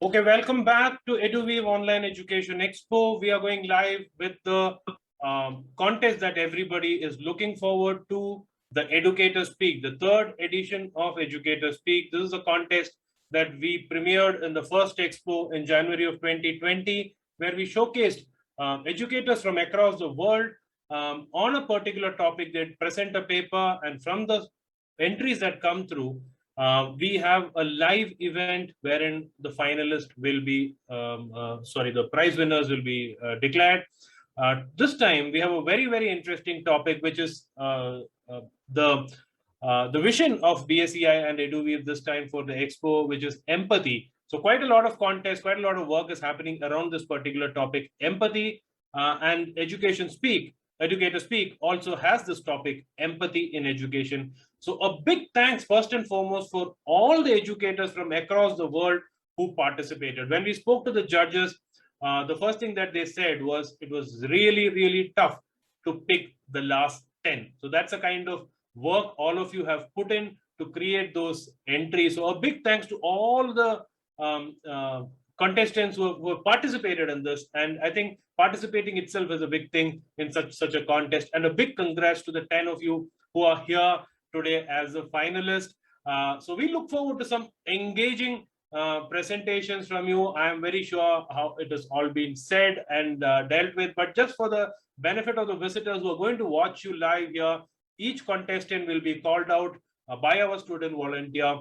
Okay, welcome back to EduWeave Online Education Expo. We are going live with the contest that everybody is looking forward to, the Educator Speak, the third edition of Educator Speak. This is a contest that we premiered in the first expo in January of 2020, where we showcased educators from across the world on a particular topic. They present a paper, and from the entries that come through, we have a live event wherein the finalists will be, the prize winners will be declared. This time we have a very, very interesting topic, which is the vision of BSEI and EduWeave this time for the expo, which is empathy. So quite a lot of contests, quite a lot of work is happening around this particular topic, empathy, and Educator Speak also has this topic, empathy in education. So a big thanks first and foremost for all the educators from across the world who participated. When we spoke to the judges, the first thing that they said was it was really, really tough to pick the last 10. So that's a kind of work all of you have put in to create those entries. So a big thanks to all the contestants who have participated in this. And I think participating itself is a big thing in such a contest. And a big congrats to the 10 of you who are here today as a finalist. So we look forward to some engaging presentations from you. I am very sure how it has all been said and dealt with, but just for the benefit of the visitors who are going to watch you live here, each contestant will be called out by our student volunteer.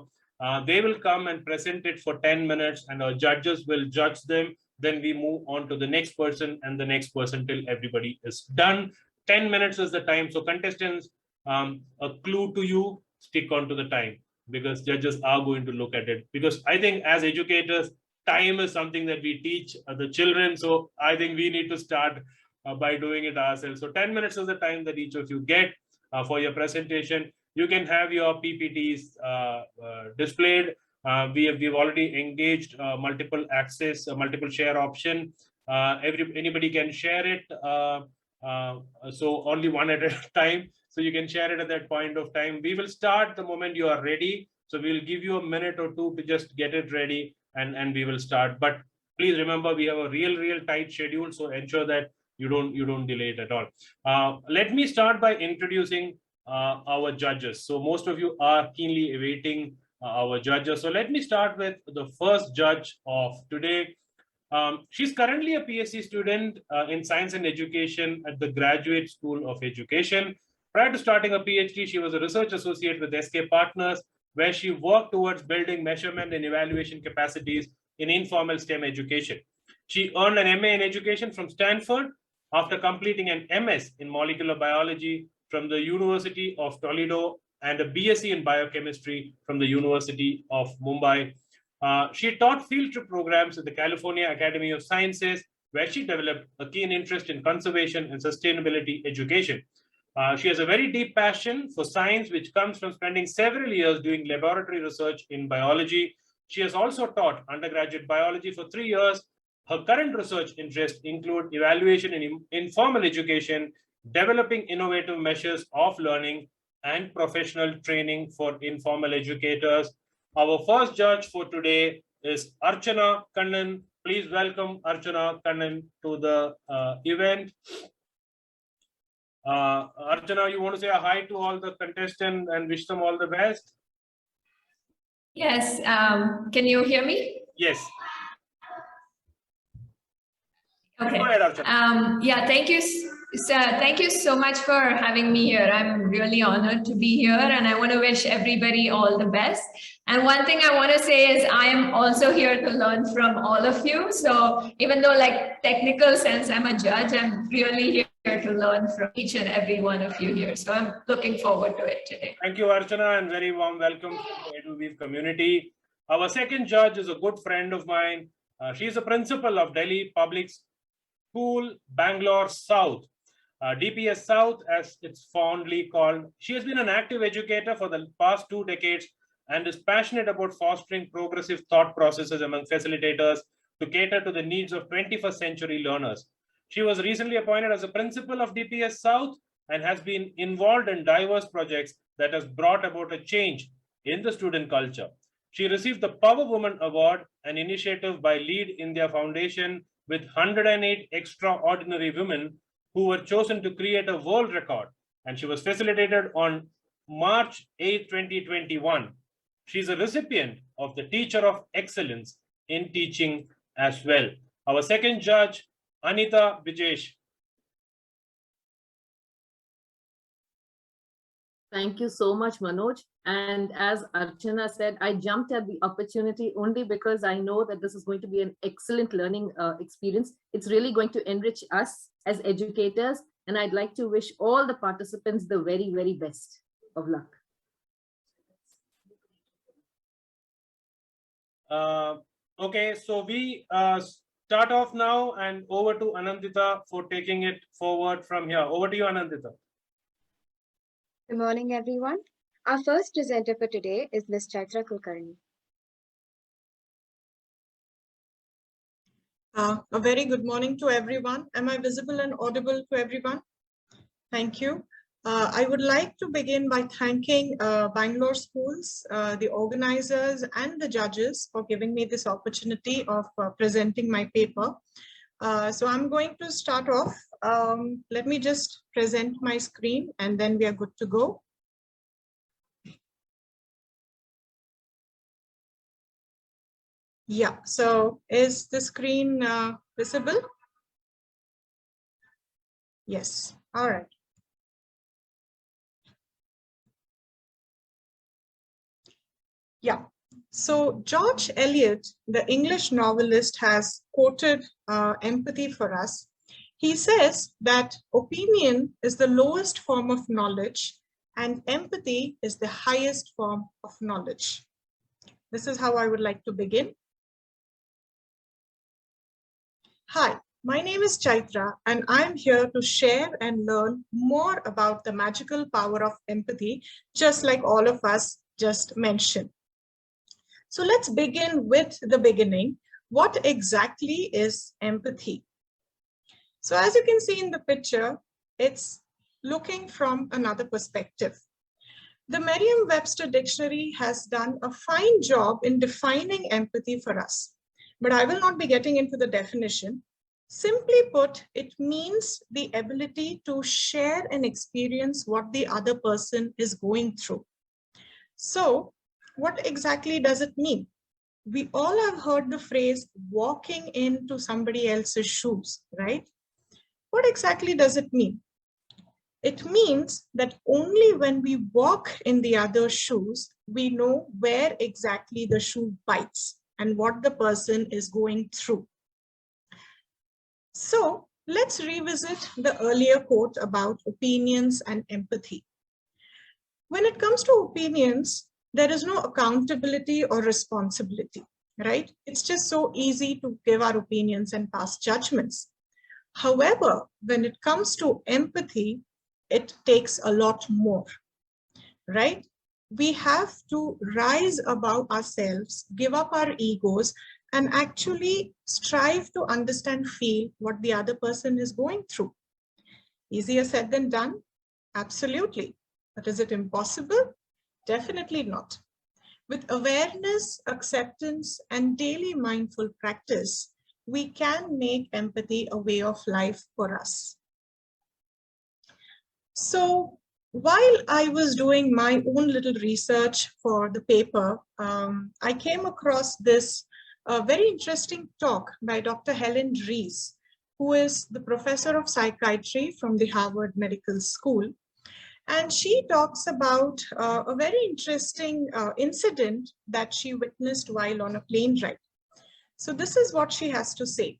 They will come and present it for 10 minutes and our judges will judge them. Then we move on to the next person and the next person till everybody is done. 10 minutes is the time. So contestants, a clue to you, stick on to the time because judges are going to look at it. Because I think as educators, time is something that we teach the children. So I think we need to start by doing it ourselves. So 10 minutes is the time that each of you get for your presentation. You can have your PPTs displayed. We've already engaged multiple access, multiple share option. Anybody can share it. So only one at a time. So you can share it at that point of time. We will start the moment you are ready. So we'll give you a minute or two to just get it ready and we will start. But please remember, we have a real tight schedule. So ensure that you don't delay it at all. Let me start by introducing our judges. So most of you are keenly awaiting our judges. So let me start with the first judge of today. She's currently a PhD student in Science and Education at the Graduate School of Education. Prior to starting a PhD, she was a research associate with SK Partners, where she worked towards building measurement and evaluation capacities in informal STEM education. She earned an MA in Education from Stanford after completing an MS in Molecular Biology from the University of Toledo and a BSc in Biochemistry from the University of Mumbai. She taught field trip programs at the California Academy of Sciences, where she developed a keen interest in conservation and sustainability education. She has a very deep passion for science, which comes from spending several years doing laboratory research in biology. She has also taught undergraduate biology for 3 years. Her current research interests include evaluation in informal education, developing innovative measures of learning, and professional training for informal educators. Our first judge for today is Archana Kannan. Please welcome Archana Kannan to the event. Archana, you want to say a hi to all the contestants and wish them all the best? Yes. Can you hear me? Yes. Okay. Go ahead, Archana. Yeah, thank you. Thank you so much for having me here. I'm really honored to be here and I want to wish everybody all the best. And one thing I want to say is I am also here to learn from all of you. So even though like technical sense, I'm a judge, I'm really here to learn from each and every one of you here. So I'm looking forward to it today. Thank you, Archana, and very warm welcome to the EduWeave community. Our second judge is a good friend of mine. She's a principal of Delhi Public School, Bangalore South. DPS South, as it's fondly called. She has been an active educator for the past 2 decades and is passionate about fostering progressive thought processes among facilitators to cater to the needs of 21st century learners. She was recently appointed as a principal of DPS South and has been involved in diverse projects that has brought about a change in the student culture. She received the Power Woman Award, an initiative by Lead India Foundation with 108 extraordinary women who were chosen to create a world record. And she was facilitated on March 8, 2021. She's a recipient of the Teacher of Excellence in Teaching as well. Our second judge, Anita Bijesh. Thank you so much, Manoj. And as Archana said, I jumped at the opportunity only because I know that this is going to be an excellent learning experience. It's really going to enrich us as educators. And I'd like to wish all the participants the very, very best of luck. Okay, so we start off now and over to Anandita for taking it forward from here. Over to you, Anandita. Good morning, everyone. Our first presenter for today is Ms. Chaitra Kulkarni. A very good morning to everyone. Am I visible and audible to everyone? Thank you. I would like to begin by thanking Bangalore schools, the organizers and the judges for giving me this opportunity of presenting my paper. So I'm going to start off. Let me just present my screen and then we are good to go. Yeah, so is the screen visible? Yes, all right. Yeah, so George Eliot, the English novelist, has quoted empathy for us. He says that opinion is the lowest form of knowledge and empathy is the highest form of knowledge. This is how I would like to begin. Hi, my name is Chaitra and I'm here to share and learn more about the magical power of empathy, just like all of us just mentioned. So let's begin with the beginning. What exactly is empathy? So as you can see in the picture, it's looking from another perspective. The Merriam-Webster dictionary has done a fine job in defining empathy for us, but I will not be getting into the definition. Simply put, it means the ability to share and experience what the other person is going through. So what exactly does it mean? We all have heard the phrase walking into somebody else's shoes, right? What exactly does it mean? It means that only when we walk in the other's shoes, we know where exactly the shoe bites and what the person is going through. So let's revisit the earlier quote about opinions and empathy. When it comes to opinions, there is no accountability or responsibility, right? It's just so easy to give our opinions and pass judgments. However, when it comes to empathy, it takes a lot more, right? We have to rise above ourselves, give up our egos, and actually strive to understand, feel what the other person is going through. Easier said than done? Absolutely. But is it impossible? Definitely not. With awareness, acceptance, and daily mindful practice, we can make empathy a way of life for us. So while I was doing my own little research for the paper, I came across this very interesting talk by Dr. Helen Rees, who is the professor of psychiatry from the Harvard Medical School. And she talks about a very interesting incident that she witnessed while on a plane ride. So this is what she has to say.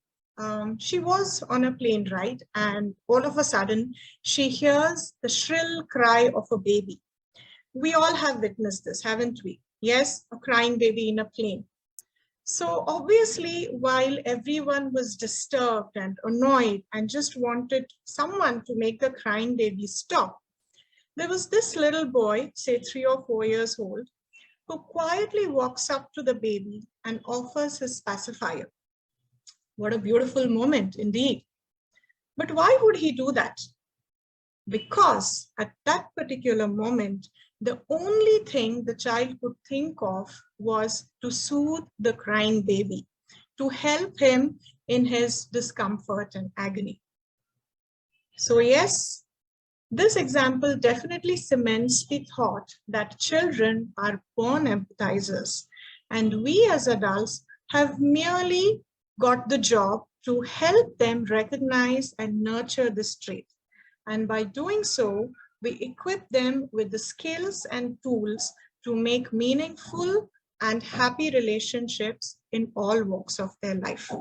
She was on a plane ride and all of a sudden she hears the shrill cry of a baby. We all have witnessed this, haven't we? Yes, a crying baby in a plane. So obviously, while everyone was disturbed and annoyed and just wanted someone to make the crying baby stop, there was this little boy, say 3 or 4 years old, who quietly walks up to the baby and offers his pacifier. What a beautiful moment indeed. But why would he do that? Because at that particular moment, the only thing the child could think of was to soothe the crying baby, to help him in his discomfort and agony. So yes, this example definitely cements the thought that children are born empathizers, and we as adults have merely got the job to help them recognize and nurture this trait. And by doing so, we equip them with the skills and tools to make meaningful and happy relationships in all walks of their life.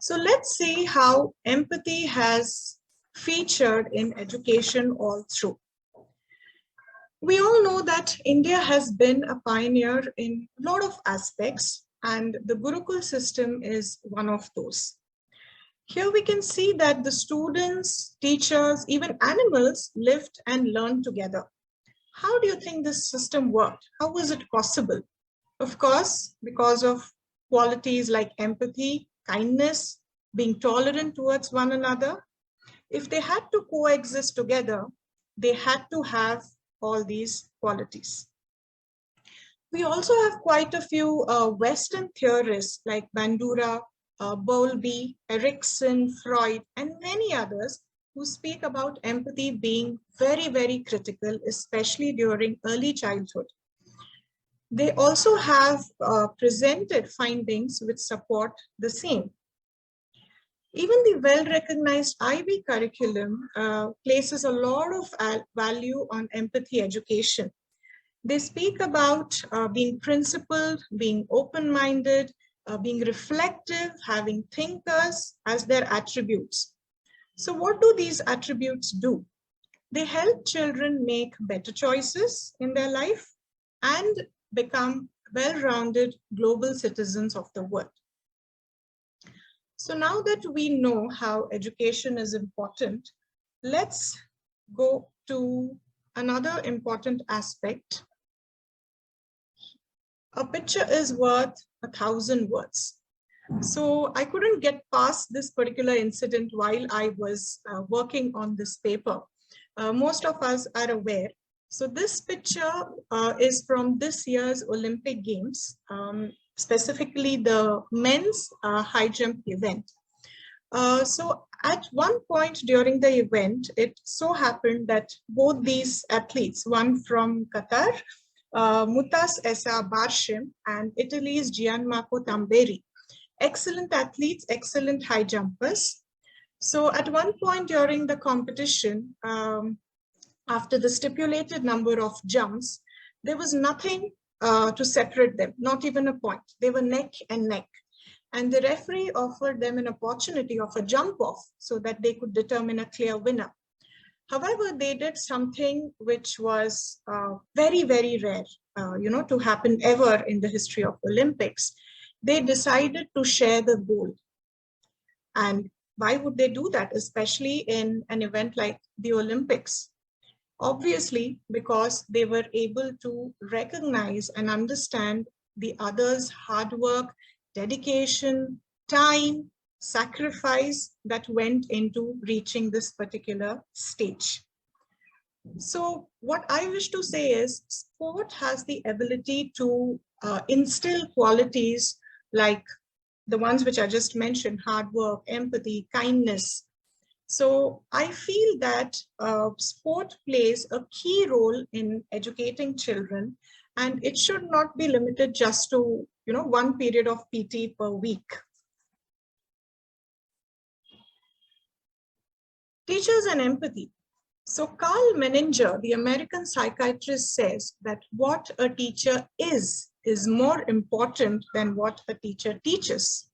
So let's see how empathy has featured in education all through. We all know that India has been a pioneer in a lot of aspects, and the Gurukul system is one of those. Here we can see that the students, teachers, even animals lived and learned together. How do you think this system worked? How was it possible? Of course, because of qualities like empathy, kindness, being tolerant towards one another. If they had to coexist together, they had to have all these qualities. We also have quite a few Western theorists like Bandura, Bowlby, Erikson, Freud, and many others who speak about empathy being very, very critical, especially during early childhood. They also have presented findings which support the same. Even the well-recognized IB curriculum places a lot of value on empathy education. They speak about being principled, being open-minded, being reflective, having thinkers as their attributes. So what do these attributes do? They help children make better choices in their life and become well-rounded global citizens of the world. So now that we know how education is important, let's go to another important aspect. A picture is worth 1,000 words. So I couldn't get past this particular incident while I was working on this paper. Most of us are aware. So this picture is from this year's Olympic Games, specifically the men's high jump event. So at one point during the event, it so happened that both these athletes, one from Qatar, Mutas Essa Barshim, and Italy's Gianmarco Tamberi, excellent athletes, excellent high jumpers. So at one point during the competition, after the stipulated number of jumps, there was nothing to separate them, not even a point. They were neck and neck. And the referee offered them an opportunity of a jump off so that they could determine a clear winner. However, they did something which was very, very rare, to happen ever in the history of Olympics. They decided to share the gold. And why would they do that, especially in an event like the Olympics? Obviously, because they were able to recognize and understand the other's hard work, dedication, time, sacrifice that went into reaching this particular stage. So what I wish to say is sport has the ability to instill qualities like the ones which I just mentioned: hard work, empathy, kindness. So I feel that sport plays a key role in educating children, and it should not be limited just to one period of PT per week. Teachers and empathy. So Carl Menninger, the American psychiatrist, says that what a teacher is more important than what a teacher teaches.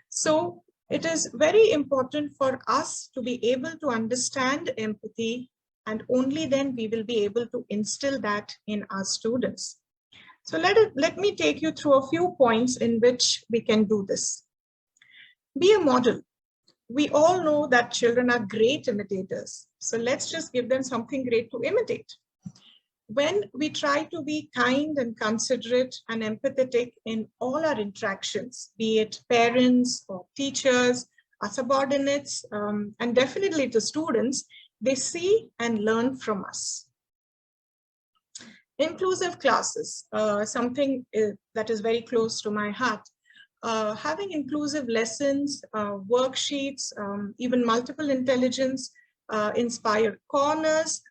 So it is very important for us to be able to understand empathy, and only then we will be able to instill that in our students. So let me take you through a few points in which we can do this. Be a model. We all know that children are great imitators. So let's just give them something great to imitate. When we try to be kind and considerate and empathetic in all our interactions, be it parents or teachers, our subordinates, and definitely to students, They see and learn from us. Inclusive classes, something that is very close to my heart. Having inclusive lessons, worksheets, even multiple intelligence, inspired corners,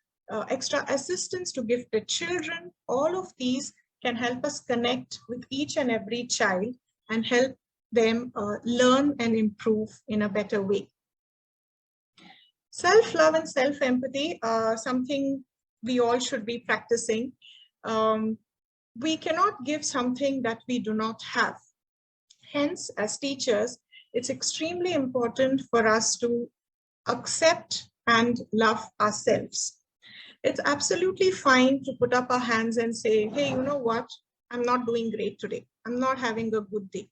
extra assistance to gifted children, all of these can help us connect with each and every child and help them learn and improve in a better way. Self-love and self-empathy are something we all should be practicing. We cannot give something that we do not have. Hence, as teachers, it's extremely important for us to accept and love ourselves. It's absolutely fine to put up our hands and say, hey, you know what? I'm not doing great today. I'm not having a good day.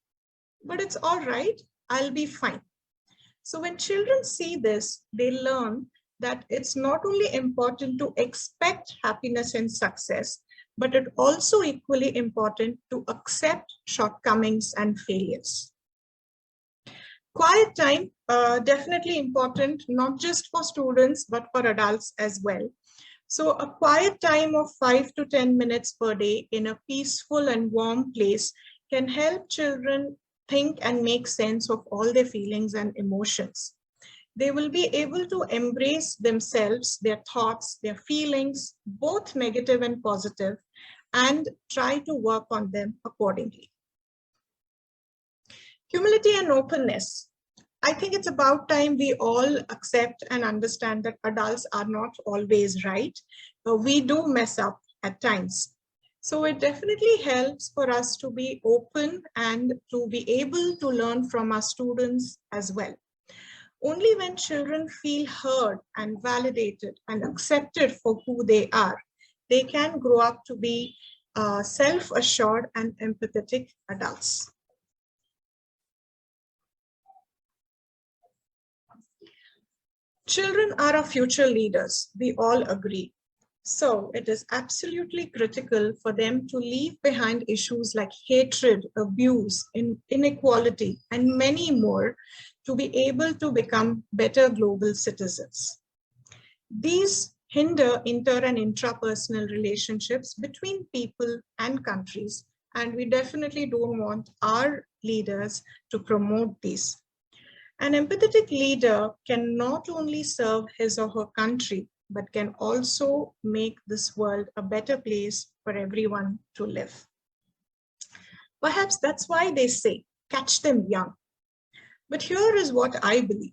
But it's all right. I'll be fine. So when children see this, they learn that it's not only important to expect happiness and success, but it's also equally important to accept shortcomings and failures. Quiet time, definitely important, not just for students, but for adults as well. So a quiet time of 5 to 10 minutes per day in a peaceful and warm place can help children think and make sense of all their feelings and emotions. They will be able to embrace themselves, their thoughts, their feelings, both negative and positive, and try to work on them accordingly. Humility and openness. I think it's about time we all accept and understand that adults are not always right. We do mess up at times. So it definitely helps for us to be open and to be able to learn from our students as well. Only when children feel heard and validated and accepted for who they are, they can grow up to be self-assured and empathetic adults. Children are our future leaders, we all agree. So it is absolutely critical for them to leave behind issues like hatred, abuse, inequality, and many more to be able to become better global citizens. These hinder inter and intrapersonal relationships between people and countries, and we definitely don't want our leaders to promote these. An empathetic leader can not only serve his or her country, but can also make this world a better place for everyone to live. Perhaps that's why they say, catch them young. But here is what I believe.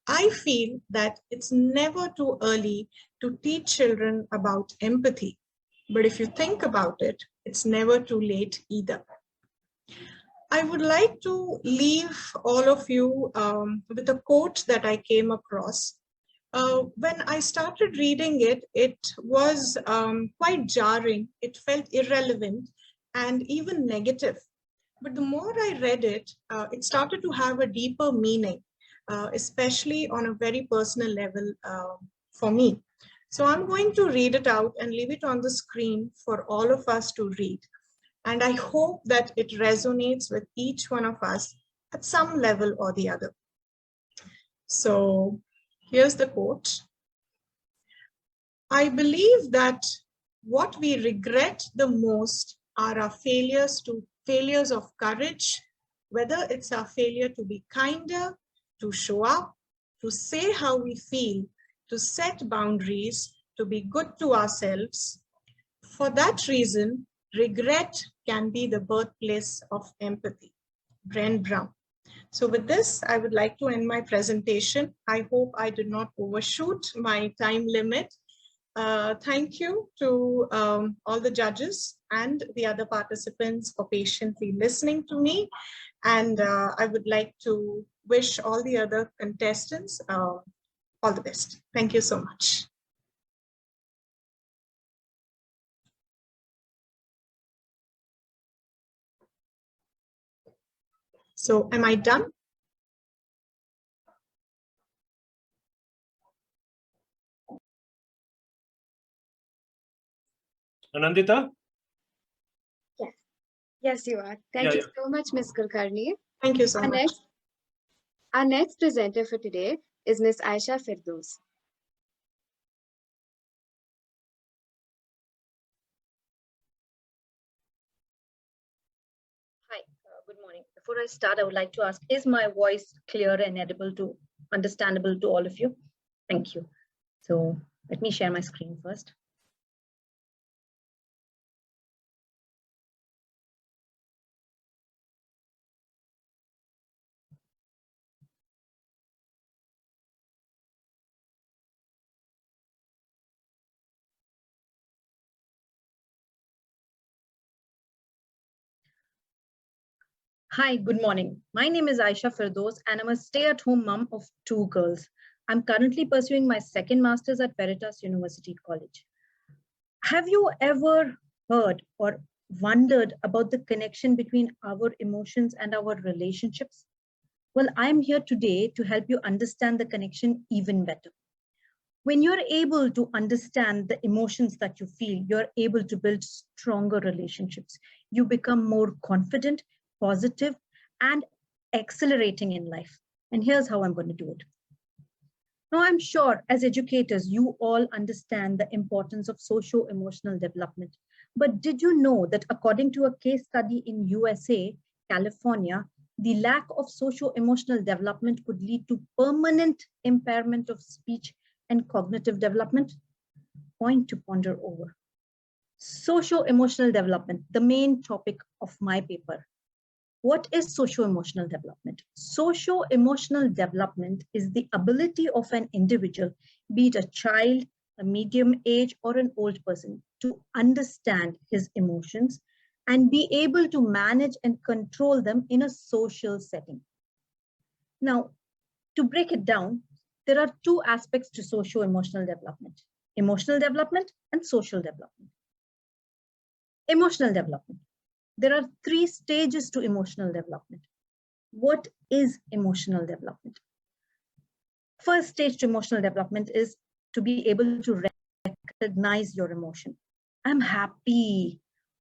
I feel that it's never too early to teach children about empathy. But if you think about it, it's never too late either. I would like to leave all of you with a quote that I came across. When I started reading it, it was quite jarring. It felt irrelevant and even negative. But the more I read it, it started to have a deeper meaning, especially on a very personal level for me. So I'm going to read it out and leave it on the screen for all of us to read. And I hope that it resonates with each one of us at some level or the other. So here's the quote. I believe that what we regret the most are our failures of courage, whether it's our failure to be kinder, to show up, to say how we feel, to set boundaries, to be good to ourselves. For that reason, regret can be the birthplace of empathy. Brené Brown. So with this, I would like to end my presentation. I hope I did not overshoot my time limit. Thank you to all the judges and the other participants for patiently listening to me. And I would like to wish all the other contestants all the best. Thank you so much. So am I done? Anandita? Yes. Yes, you are. Thank you so much, Ms. Kulkarni. Thank you so much. Our next presenter for today is Ms. Aisha Firdaus. Hi, good morning. Before I start, I would like to ask, is my voice clear and understandable to all of you? Thank you. So let me share my screen first. Hi, good morning. My name is Aisha Firdos, and I'm a stay-at-home mom of 2 girls. I'm currently pursuing my second master's at Veritas University College. Have you ever heard or wondered about the connection between our emotions and our relationships? Well, I'm here today to help you understand the connection even better. When you're able to understand the emotions that you feel, you're able to build stronger relationships. You become more confident, positive, and accelerating in life. And here's how I'm going to do it. Now, I'm sure as educators, you all understand the importance of socio-emotional development. But did you know that according to a case study in USA, California, the lack of socio-emotional development could lead to permanent impairment of speech and cognitive development? Point to ponder over. Socio-emotional development, the main topic of my paper. What is socio-emotional development? Socio-emotional development is the ability of an individual, be it a child, a medium age, or an old person, to understand his emotions and be able to manage and control them in a social setting. Now, to break it down, there are 2 aspects to socio-emotional development: emotional development and social development. Emotional development. There are 3 stages to emotional development. What is emotional development? First stage to emotional development is to be able to recognize your emotion. I'm happy,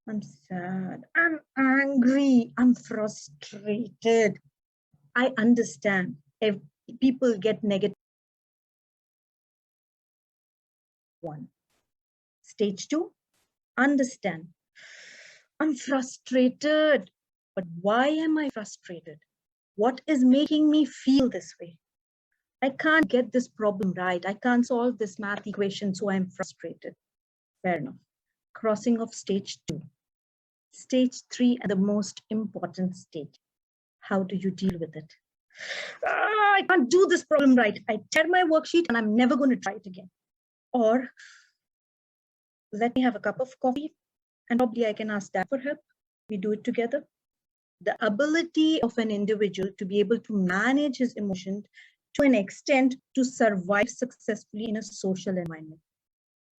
I'm sad, I'm angry, I'm frustrated. I understand if people get negative. 1. Stage 2, understand. I'm frustrated, but why am I frustrated? What is making me feel this way? I can't get this problem right. I can't solve this math equation, so I'm frustrated. Fair enough. Crossing of stage 2. Stage 3, and the most important stage. How do you deal with it? I can't do this problem right. I tear my worksheet and I'm never going to try it again. Or let me have a cup of coffee and probably I can ask Dad for help. We do it together. The ability of an individual to be able to manage his emotions to an extent to survive successfully in a social environment.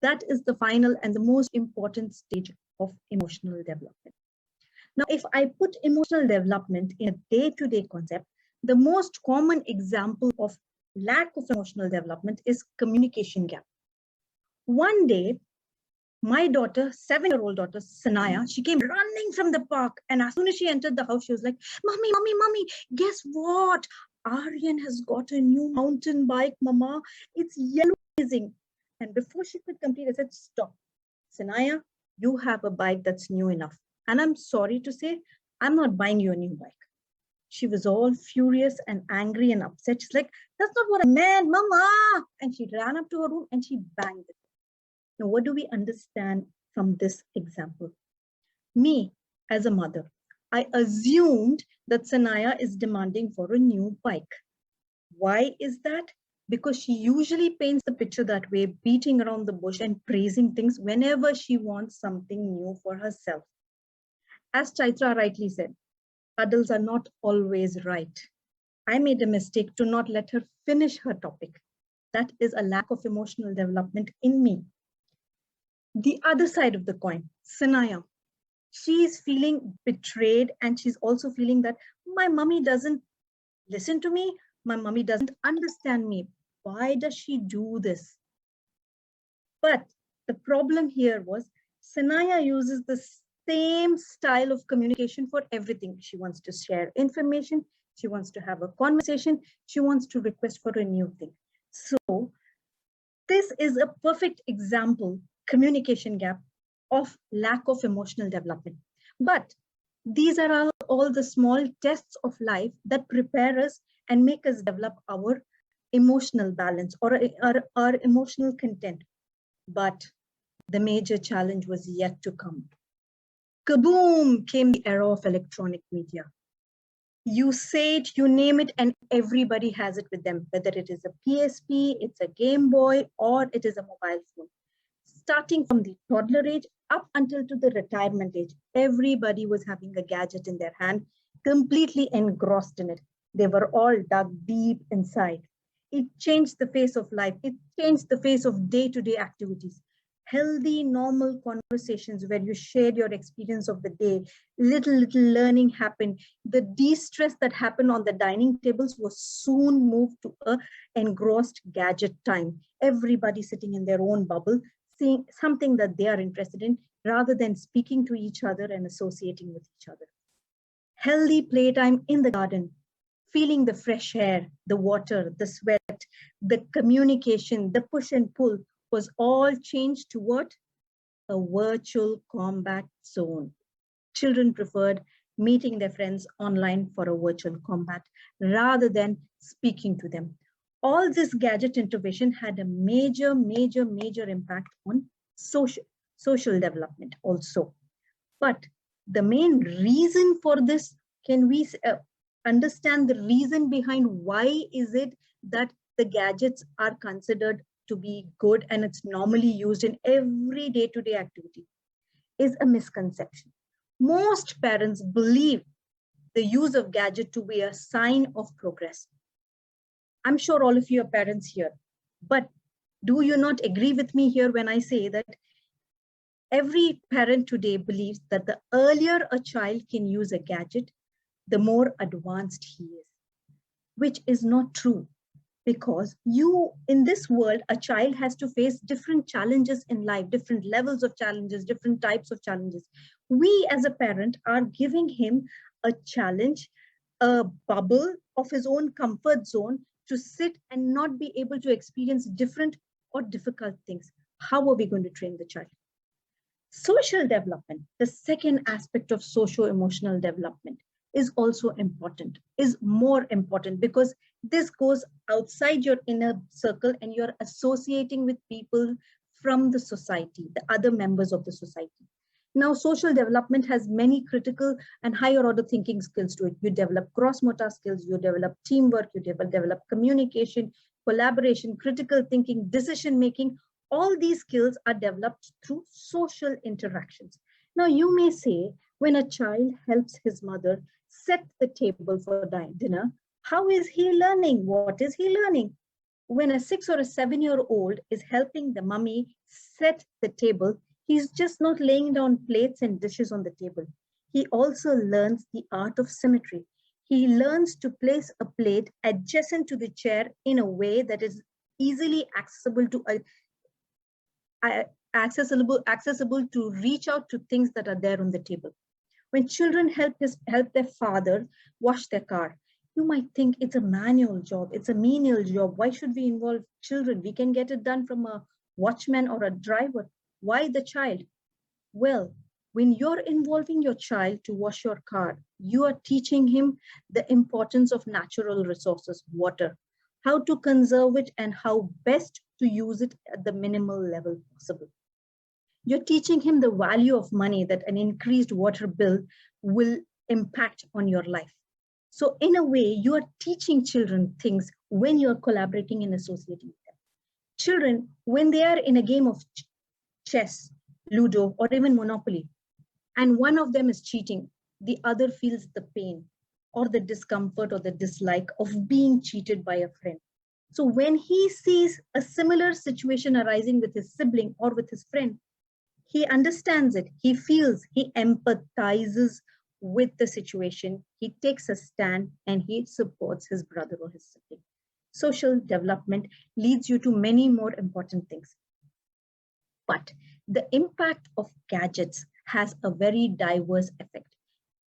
That is the final and the most important stage of emotional development. Now, if I put emotional development in a day-to-day concept, the most common example of lack of emotional development is communication gap. One day, my daughter, 7-year-old daughter, Sanaya, she came running from the park. And as soon as she entered the house, she was like, Mommy, Mommy, Mommy, guess what? Aryan has got a new mountain bike, Mama. It's yellow amazing. And before she could complete, I said, stop. Sanaya, you have a bike that's new enough. And I'm sorry to say, I'm not buying you a new bike. She was all furious and angry and upset. She's like, that's not what I meant, Mama. And she ran up to her room and she banged it. Now, what do we understand from this example? Me, as a mother, I assumed that Sanaya is demanding for a new bike. Why is that? Because she usually paints the picture that way, beating around the bush and praising things whenever she wants something new for herself. As Chaitra rightly said, adults are not always right. I made a mistake to not let her finish her topic. That is a lack of emotional development in me. The other side of the coin, Sanaya, she is feeling betrayed and she's also feeling that my mommy doesn't listen to me, my mommy doesn't understand me. Why does she do this? But the problem here was Sanaya uses the same style of communication for everything. She wants to share information, she wants to have a conversation, she wants to request for a new thing. So this is a perfect example, communication gap, of lack of emotional development. But These are all the small tests of life that prepare us and make us develop our emotional balance or our emotional content. But the major challenge was yet to come. Kaboom came the era of electronic media. You say it, you name it, and everybody has it with them, whether it is a PSP, it's a Game Boy, or it is a mobile phone. Starting from the toddler age up until to the retirement age, everybody was having a gadget in their hand, completely engrossed in it. They were all dug deep inside. It changed the face of life. It changed the face of day-to-day activities. Healthy, normal conversations where you shared your experience of the day, little learning happened. The de-stress that happened on the dining tables was soon moved to a engrossed gadget time. Everybody sitting in their own bubble, seeing something that they are interested in, rather than speaking to each other and associating with each other. Healthy playtime in the garden, feeling the fresh air, the water, the sweat, the communication, the push and pull was all changed to what? A virtual combat zone. Children preferred meeting their friends online for a virtual combat rather than speaking to them. All this gadget innovation had a major impact on social development also. But the main reason for this, can we understand the reason behind why is it that the gadgets are considered to be good and it's normally used in every day-to-day activity? Is a misconception. Most parents believe the use of gadget to be a sign of progress. I'm sure all of you are parents here, but do you not agree with me here when I say that every parent today believes that the earlier a child can use a gadget, the more advanced he is, which is not true. Because in this world, a child has to face different challenges in life, different levels of challenges, different types of challenges. We as a parent are giving him a challenge, a bubble of his own comfort zone to sit and not be able to experience different or difficult things. How are we going to train the child? Social development, the second aspect of socio-emotional development, is also important, is more important, because this goes outside your inner circle and you're associating with people from the society, the other members of the society. Now, social development has many critical and higher order thinking skills to it. You develop cross-motor skills, you develop teamwork, you develop communication, collaboration, critical thinking, decision-making. All these skills are developed through social interactions. Now, you may say, when a child helps his mother set the table for dinner, how is he learning? What is he learning? When a 6 or a 7-year-old is helping the mummy set the table, he's just not laying down plates and dishes on the table. He also learns the art of symmetry. He learns to place a plate adjacent to the chair in a way that is easily accessible to reach out to things that are there on the table. When children help their father wash their car, you might think it's a manual job, it's a menial job. Why should we involve children? We can get it done from a watchman or a driver. Why the child? Well, when you're involving your child to wash your car, you are teaching him the importance of natural resources, water, how to conserve it and how best to use it at the minimal level possible. You're teaching him the value of money, that an increased water bill will impact on your life. So in a way, you are teaching children things when you're collaborating and associating with them. Children, when they are in a game of chess, Ludo, or even Monopoly, and one of them is cheating, the other feels the pain or the discomfort or the dislike of being cheated by a friend. So when he sees a similar situation arising with his sibling or with his friend, he understands it, he feels, he empathizes with the situation, he takes a stand and he supports his brother or his sibling. Social development leads you to many more important things. But the impact of gadgets has a very diverse effect.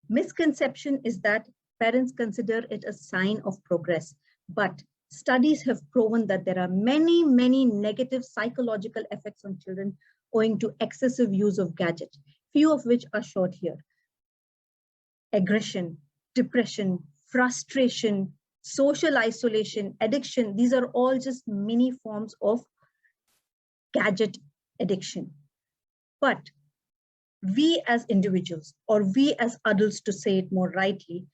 Misconception is that parents consider it a sign of progress, but studies have proven that there are many negative psychological effects on children owing to excessive use of gadgets, few of which are short here. aggression, depression, frustration, social isolation, addiction. These are all just mini forms of gadget addiction. But we as individuals, or we as adults, to say it more rightly,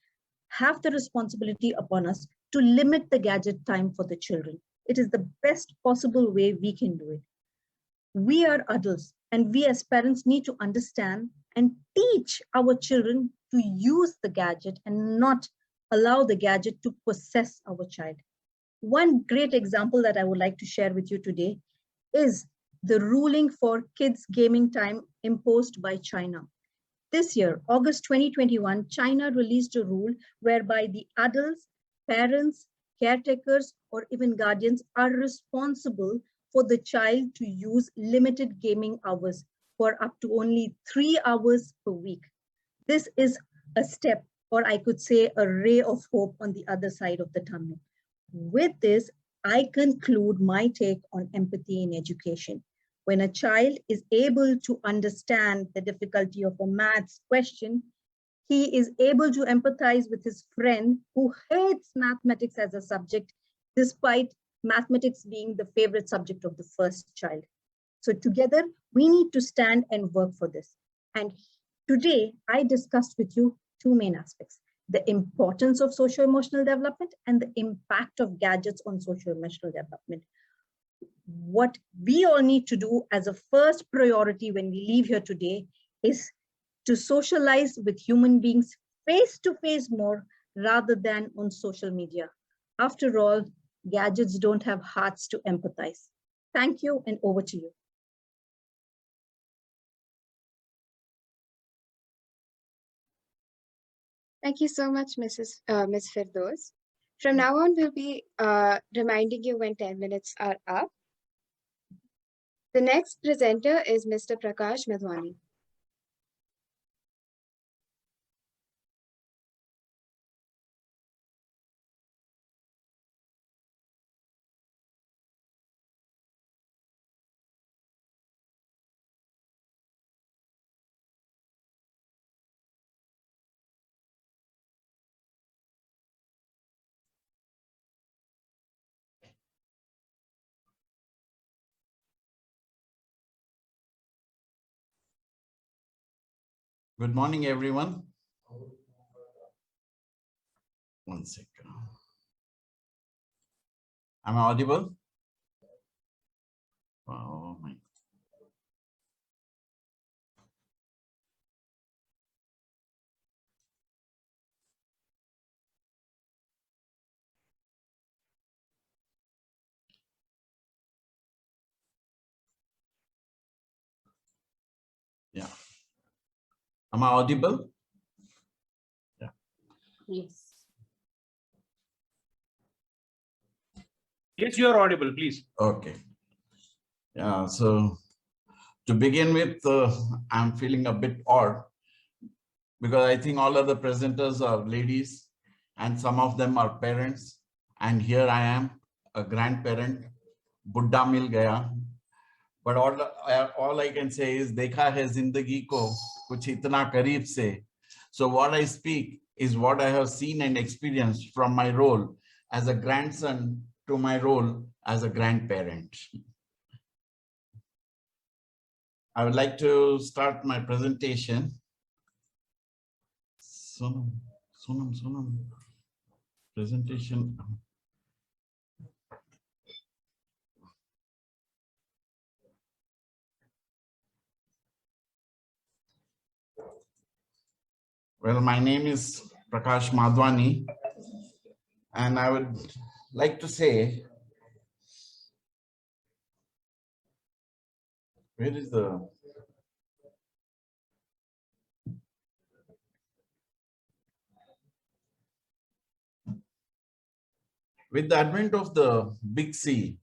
have the responsibility upon us to limit the gadget time for the children. It is the best possible way we can do it. We are adults, and we as parents need to understand and teach our children to use the gadget and not allow the gadget to possess our child. One great example that I would like to share with you today is the ruling for kids gaming time imposed by China. This year, August 2021, China released a rule whereby the adults, parents, caretakers, or even guardians are responsible for the child to use limited gaming hours for up to only 3 hours per week. This is a step, or I could say a ray of hope on the other side of the tunnel. With this, I conclude my take on empathy in education. When a child is able to understand the difficulty of a maths question, he is able to empathize with his friend who hates mathematics as a subject, despite mathematics being the favorite subject of the first child. So together, we need to stand and work for this. And today, I discussed with you two main aspects: the importance of socio-emotional development and the impact of gadgets on socio-emotional development. What we all need to do as a first priority when we leave here today is to socialize with human beings face to face more rather than on social media. After all, gadgets don't have hearts to empathize. Thank you, and over to you. Thank you so much, Ms. Firdaus. From now on, we'll be reminding you when 10 minutes are up. The next presenter is Mr. Prakash Madhwani. Good morning, everyone. One second. Am I audible? Oh my. Yeah. Am I audible? Yeah. Yes. Yes, you are audible, please. Okay. Yeah. So to begin with, I'm feeling a bit odd because I think all of the presenters are ladies and some of them are parents. And here I am, a grandparent, Buddha mil gaya. But all I can say is, देखा है जिंदगी को कुछ इतना करीब से. So what I speak is what I have seen and experienced from my role as a grandson to my role as a grandparent. I would like to start my presentation. Sonam. Presentation. Well, my name is Prakash Madhwani, and I would like to say, where is the... With the advent of the big C,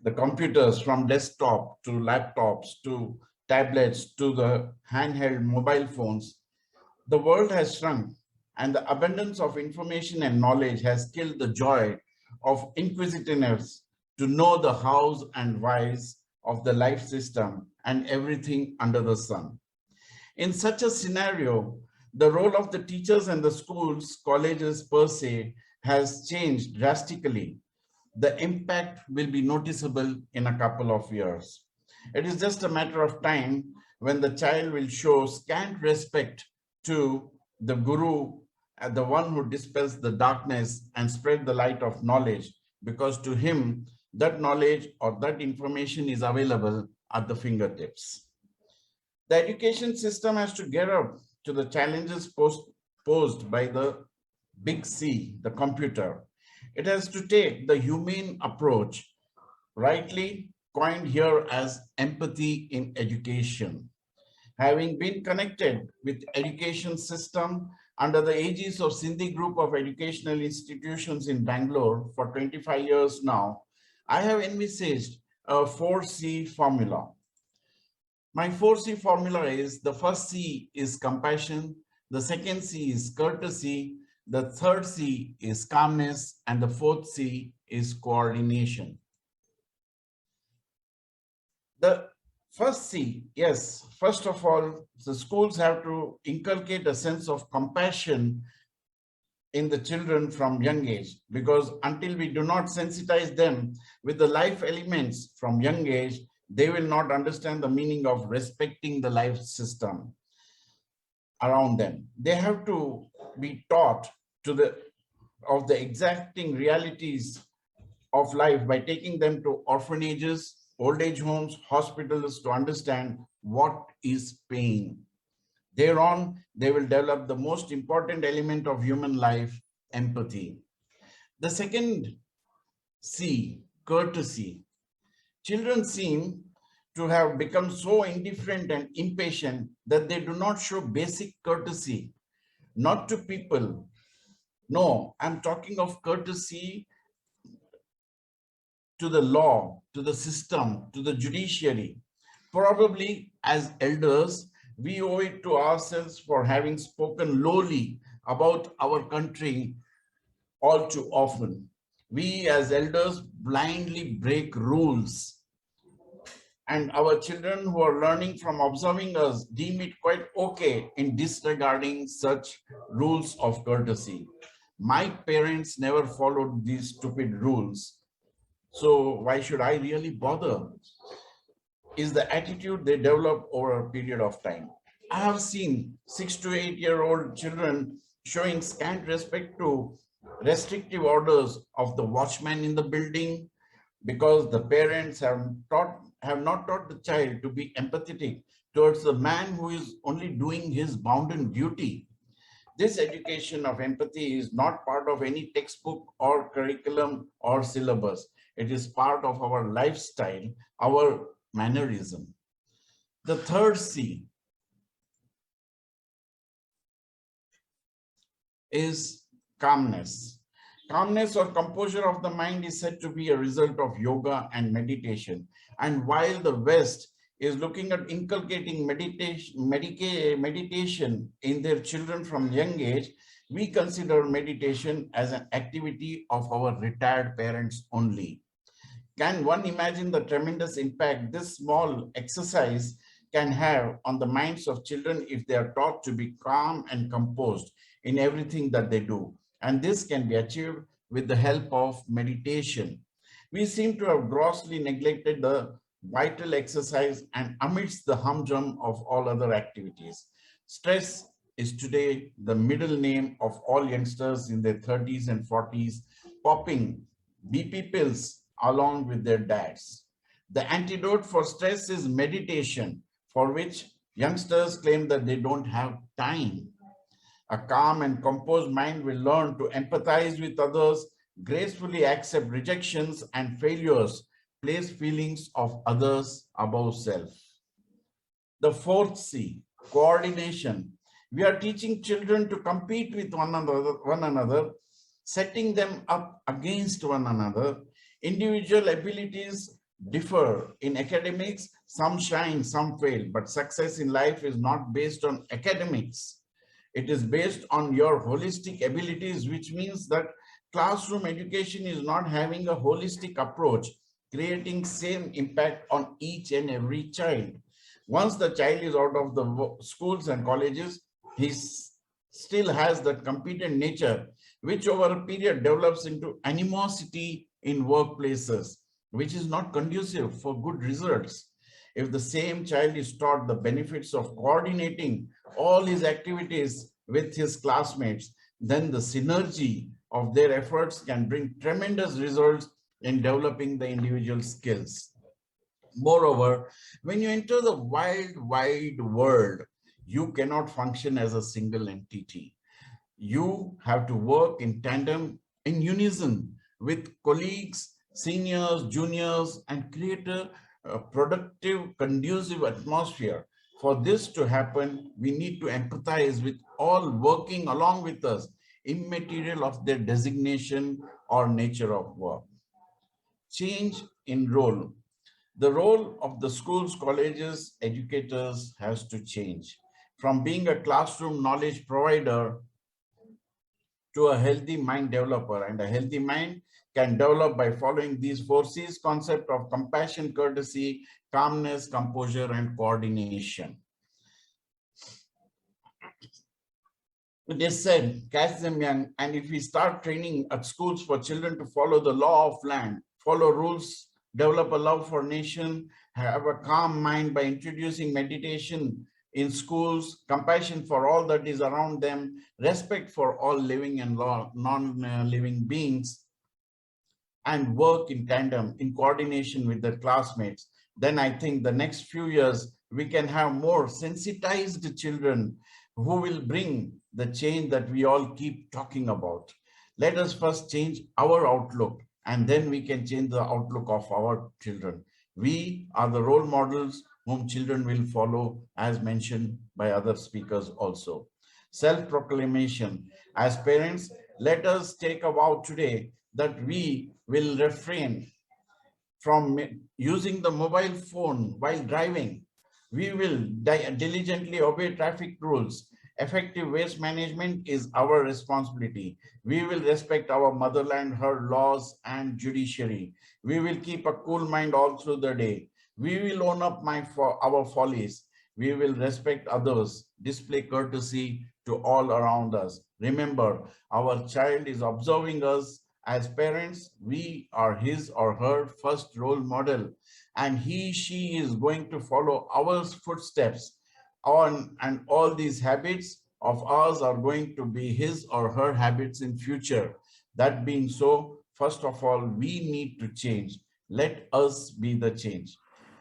the computers from desktop to laptops to tablets to the handheld mobile phones, the world has shrunk, and the abundance of information and knowledge has killed the joy of inquisitiveness to know the hows and whys of the life system and everything under the sun. In such a scenario, The role of the teachers and the schools, colleges per se has changed drastically. The impact will be noticeable in a couple of years. It is just a matter of time when the child will show scant respect to the guru, the one who dispels the darkness and spread the light of knowledge, because to him, that knowledge or that information is available at the fingertips. The education system has to get up to the challenges posed by the big C, the computer. It has to take the humane approach, rightly coined here as empathy in education. Having been connected with education system under the aegis of Sindhi Group of Educational Institutions in Bangalore for 25 years now, I have envisaged a 4C formula. My 4C formula is: the first C is compassion, the second C is courtesy, the third C is calmness, and the fourth C is coordination. The first C, yes, first of all, the schools have to inculcate a sense of compassion in the children from young age, because until we do not sensitize them with the life elements from young age, they will not understand the meaning of respecting the life system around them. They have to be taught of the exacting realities of life by taking them to orphanages, old age homes, hospitals, to understand what is pain. Thereon, they will develop the most important element of human life, empathy. The second C, courtesy. Children seem to have become so indifferent and impatient that they do not show basic courtesy, not to people. No, I'm talking of courtesy to the law, to the system, to the judiciary. Probably as elders, we owe it to ourselves for having spoken lowly about our country all too often. We as elders blindly break rules, and our children who are learning from observing us deem it quite okay in disregarding such rules of courtesy. My parents never followed these stupid rules, so why should I really bother? Is the attitude they develop over a period of time. I have seen 6 to 8-year-old children showing scant respect to restrictive orders of the watchman in the building, because the parents have not taught the child to be empathetic towards the man who is only doing his bounden duty. This education of empathy is not part of any textbook or curriculum or syllabus. It is part of our lifestyle, our mannerism. The third C is calmness. Calmness or composure of the mind is said to be a result of yoga and meditation. And while the West is looking at inculcating meditation in their children from young age, we consider meditation as an activity of our retired parents only. Can one imagine the tremendous impact this small exercise can have on the minds of children if they are taught to be calm and composed in everything that they do? And this can be achieved with the help of meditation. We seem to have grossly neglected the vital exercise and amidst the humdrum of all other activities. Stress is today the middle name of all youngsters in their 30s and 40s, popping BP pills along with their dads. The antidote for stress is meditation, for which youngsters claim that they don't have time. A calm and composed mind will learn to empathize with others, gracefully accept rejections and failures, place feelings of others above self. The fourth C, coordination. We are teaching children to compete with one another, setting them up against one another. Individual abilities differ. In academics, some shine, some fail, but success in life is not based on academics. It is based on your holistic abilities, which means that classroom education is not having a holistic approach, creating same impact on each and every child. Once the child is out of the schools and colleges, his still has that competent nature, which over a period develops into animosity in workplaces, which is not conducive for good results. If the same child is taught the benefits of coordinating all his activities with his classmates, then the synergy of their efforts can bring tremendous results in developing the individual skills. Moreover, when you enter the wide world, you cannot function as a single entity. You have to work in tandem, in unison with colleagues, seniors, juniors, and create a productive, conducive atmosphere. For this to happen, we need to empathize with all working along with us, immaterial of their designation or nature of work. Change in role. The role of the schools, colleges, educators has to change from being a classroom knowledge provider to a healthy mind developer. And a healthy mind can develop by following these 4 C's concept of compassion, courtesy, calmness, composure, and coordination. It is said, catch them young, and if we start training at schools for children to follow the law of land, follow rules, develop a love for nation, have a calm mind by introducing meditation in schools, compassion for all that is around them, respect for all living and non-living beings, and work in tandem, in coordination with their classmates, then I think the next few years, we can have more sensitized children who will bring the change that we all keep talking about. Let us first change our outlook, and then we can change the outlook of our children. We are the role models whom children will follow, as mentioned by other speakers also. Self-proclamation. As parents, let us take a vow today that we will refrain from using the mobile phone while driving. We will diligently obey traffic rules. Effective waste management is our responsibility. We will respect our motherland, her laws and judiciary. We will keep a cool mind all through the day. We will own up our follies. We will respect others, display courtesy to all around us. Remember, our child is observing us. As parents, we are his or her first role model, and she is going to follow our footsteps on, and all these habits of ours are going to be his or her habits in future. That being so, first of all, we need to change. Let us be the change.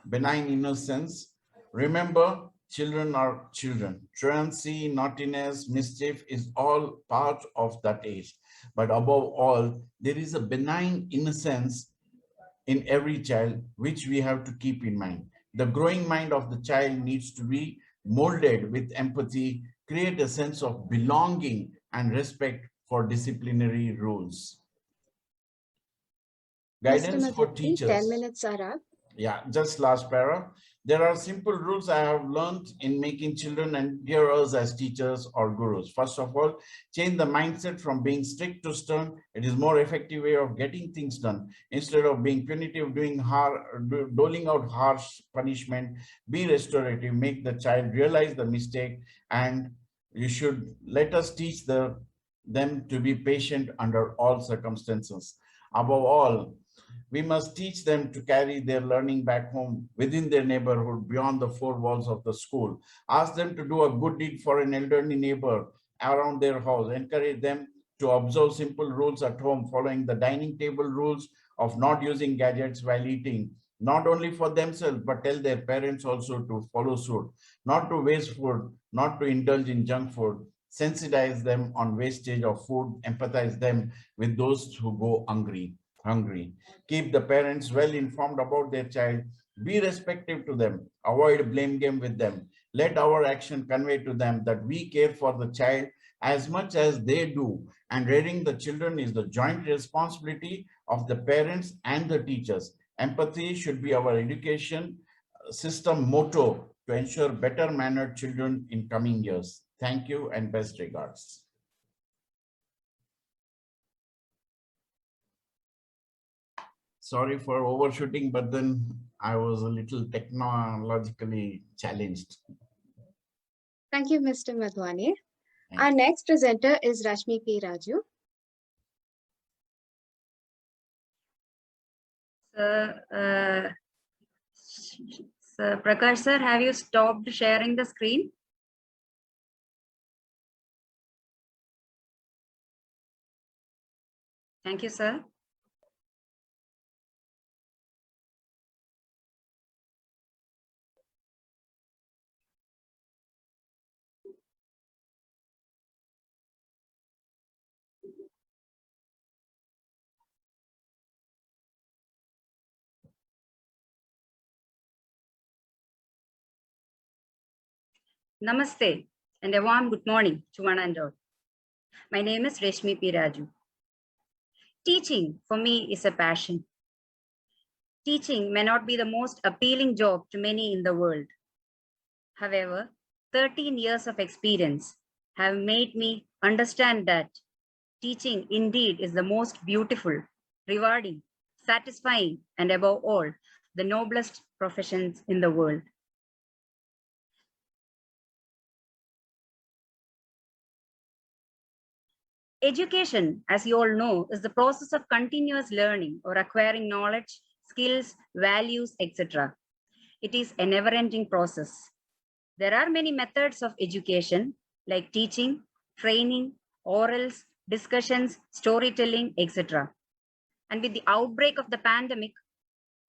Benign innocence. Remember, children are children. Truancy, naughtiness, mischief is all part of that age. But above all, there is a benign innocence in every child, which we have to keep in mind. The growing mind of the child needs to be molded with empathy, create a sense of belonging and respect for disciplinary rules. Guidance for teachers. 10 minutes are up. Yeah, just last para. There are simple rules I have learned in making children endure us as teachers or gurus. First of all, change the mindset from being strict to stern. It is more effective way of getting things done. Instead of being punitive, doling out harsh punishment, be restorative, make the child realize the mistake, and you should let us teach them to be patient under all circumstances. Above all, we must teach them to carry their learning back home within their neighborhood, beyond the 4 walls of the school. Ask them to do a good deed for an elderly neighbor around their house. Encourage them to observe simple rules at home, following the dining table rules of not using gadgets while eating, not only for themselves, but tell their parents also to follow suit, not to waste food, not to indulge in junk food. Sensitize them on wastage of food, empathize them with those who go hungry. Keep the parents well informed about their child. Be respectful to them. Avoid blame game with them. Let our action convey to them that we care for the child as much as they do. And rearing the children is the joint responsibility of the parents and the teachers. Empathy should be our education system motto to ensure better mannered children in coming years. Thank you and best regards. Sorry for overshooting, but then I was a little technologically challenged. Thank you, Mr. Madhwani. Our next presenter is Rashmi P. Raju. So, Prakash sir, have you stopped sharing the screen? Thank you, sir. Namaste and a warm good morning to one and all. My name is Rashmi P. Raju. Teaching for me is a passion. Teaching may not be the most appealing job to many in the world. However, 13 years of experience have made me understand that teaching indeed is the most beautiful, rewarding, satisfying, and above all, the noblest professions in the world. Education, as you all know, is the process of continuous learning or acquiring knowledge, skills, values, etc. It is a never-ending process. There are many methods of education like teaching, training, orals, discussions, storytelling, etc. And with the outbreak of the pandemic,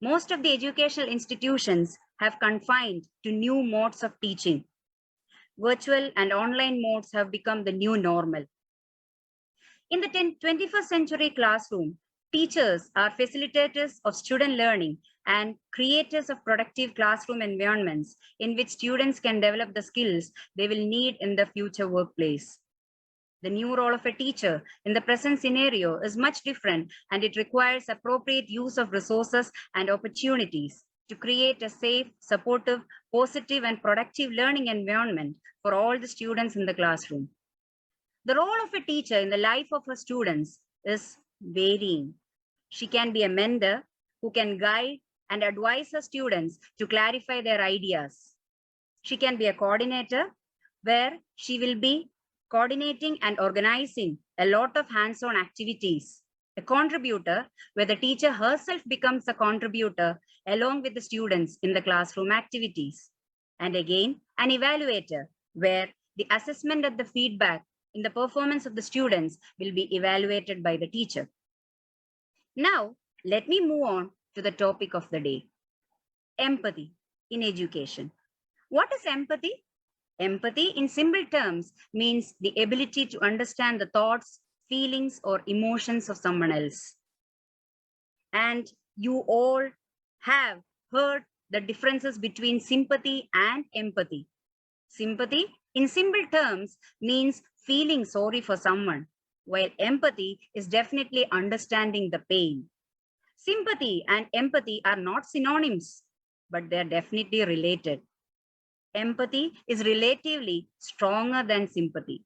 most of the educational institutions have confined to new modes of teaching. Virtual and online modes have become the new normal. In the 21st century classroom, teachers are facilitators of student learning and creators of productive classroom environments in which students can develop the skills they will need in the future workplace. The new role of a teacher in the present scenario is much different, and it requires appropriate use of resources and opportunities to create a safe, supportive, positive, and productive learning environment for all the students in the classroom. The role of a teacher in the life of her students is varying. She can be a mentor who can guide and advise her students to clarify their ideas. She can be a coordinator where she will be coordinating and organizing a lot of hands-on activities. A contributor where the teacher herself becomes a contributor along with the students in the classroom activities. And again, an evaluator where the assessment of the feedback in the performance of the students will be evaluated by the teacher. Now, let me move on to the topic of the day, empathy in education. What is empathy? Empathy in simple terms means the ability to understand the thoughts, feelings, or emotions of someone else. And you all have heard the differences between sympathy and empathy. Sympathy in simple terms means feeling sorry for someone, while empathy is definitely understanding the pain. Sympathy and empathy are not synonyms, but they're definitely related. Empathy is relatively stronger than sympathy.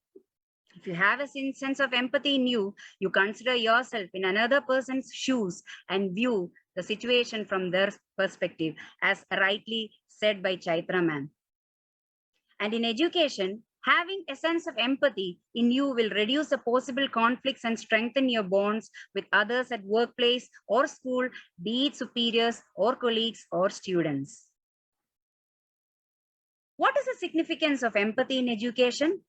If you have a sense of empathy in you, you consider yourself in another person's shoes and view the situation from their perspective, as rightly said by Chaitra ma'am. And in education, having a sense of empathy in you will reduce the possible conflicts and strengthen your bonds with others at workplace or school, be it superiors or colleagues or students. What is the significance of empathy in education?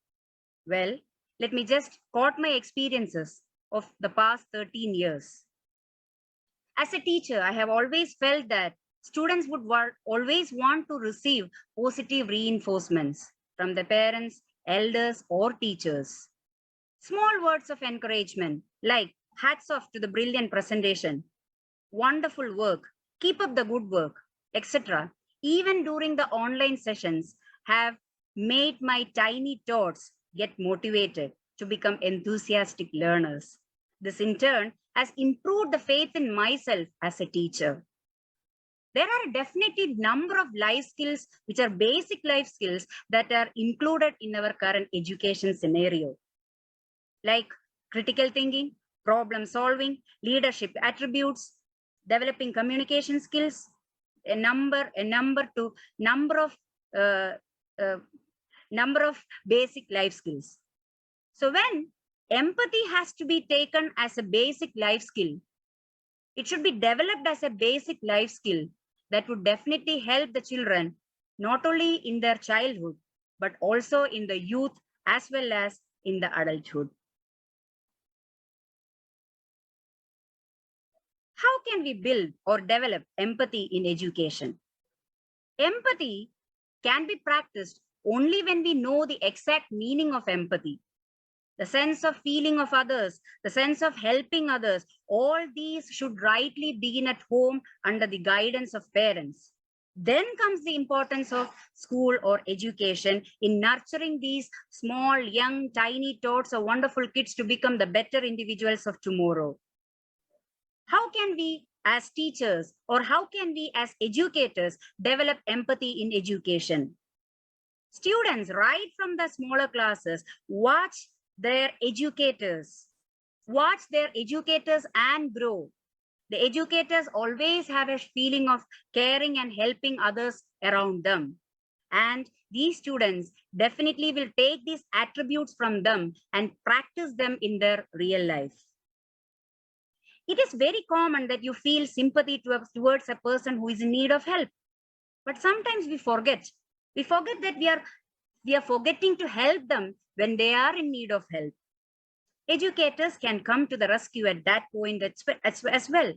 Well, let me just quote my experiences of the past 13 years. As a teacher, I have always felt that students would always want to receive positive reinforcements from the parents, elders, or teachers. Small words of encouragement like hats off to the brilliant presentation, wonderful work, keep up the good work, etc. Even during the online sessions have made my tiny tots get motivated to become enthusiastic learners. This in turn has improved the faith in myself as a teacher. There are definitely a number of life skills which are basic life skills that are included in our current education scenario, like critical thinking, problem solving, leadership attributes, developing communication skills, a number of basic life skills. So when empathy has to be taken as a basic life skill, it should be developed as a basic life skill that would definitely help the children, not only in their childhood, but also in the youth as well as in the adulthood. How can we build or develop empathy in education? Empathy can be practiced only when we know the exact meaning of empathy. The sense of feeling of others, the sense of helping others, all these should rightly begin at home under the guidance of parents. Then comes the importance of school or education in nurturing these small, young, tiny tots of wonderful kids to become the better individuals of tomorrow. How can we as teachers or how can we as educators develop empathy in education? Students, right from the smaller classes, watch their educators and grow. The educators always have a feeling of caring and helping others around them. And these students definitely will take these attributes from them and practice them in their real life. It is very common that you feel sympathy towards a person who is in need of help. But sometimes we forget. We forget that we are forgetting to help them when they are in need of help. Educators can come to the rescue at that point as well.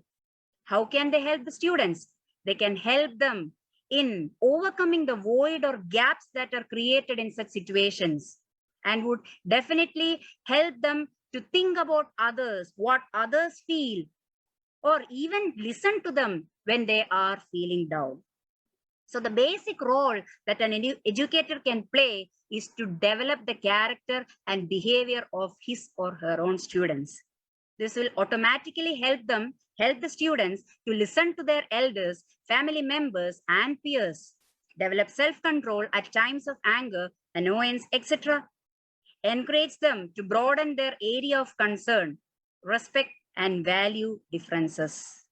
How can they help the students? They can help them in overcoming the void or gaps that are created in such situations, and would definitely help them to think about others, what others feel, or even listen to them when they are feeling down. So the basic role that an educator can play is to develop the character and behavior of his or her own students. This will automatically help the students to listen to their elders, family members, and peers, develop self-control at times of anger, annoyance, etc. Encourage them to broaden their area of concern, respect and value differences.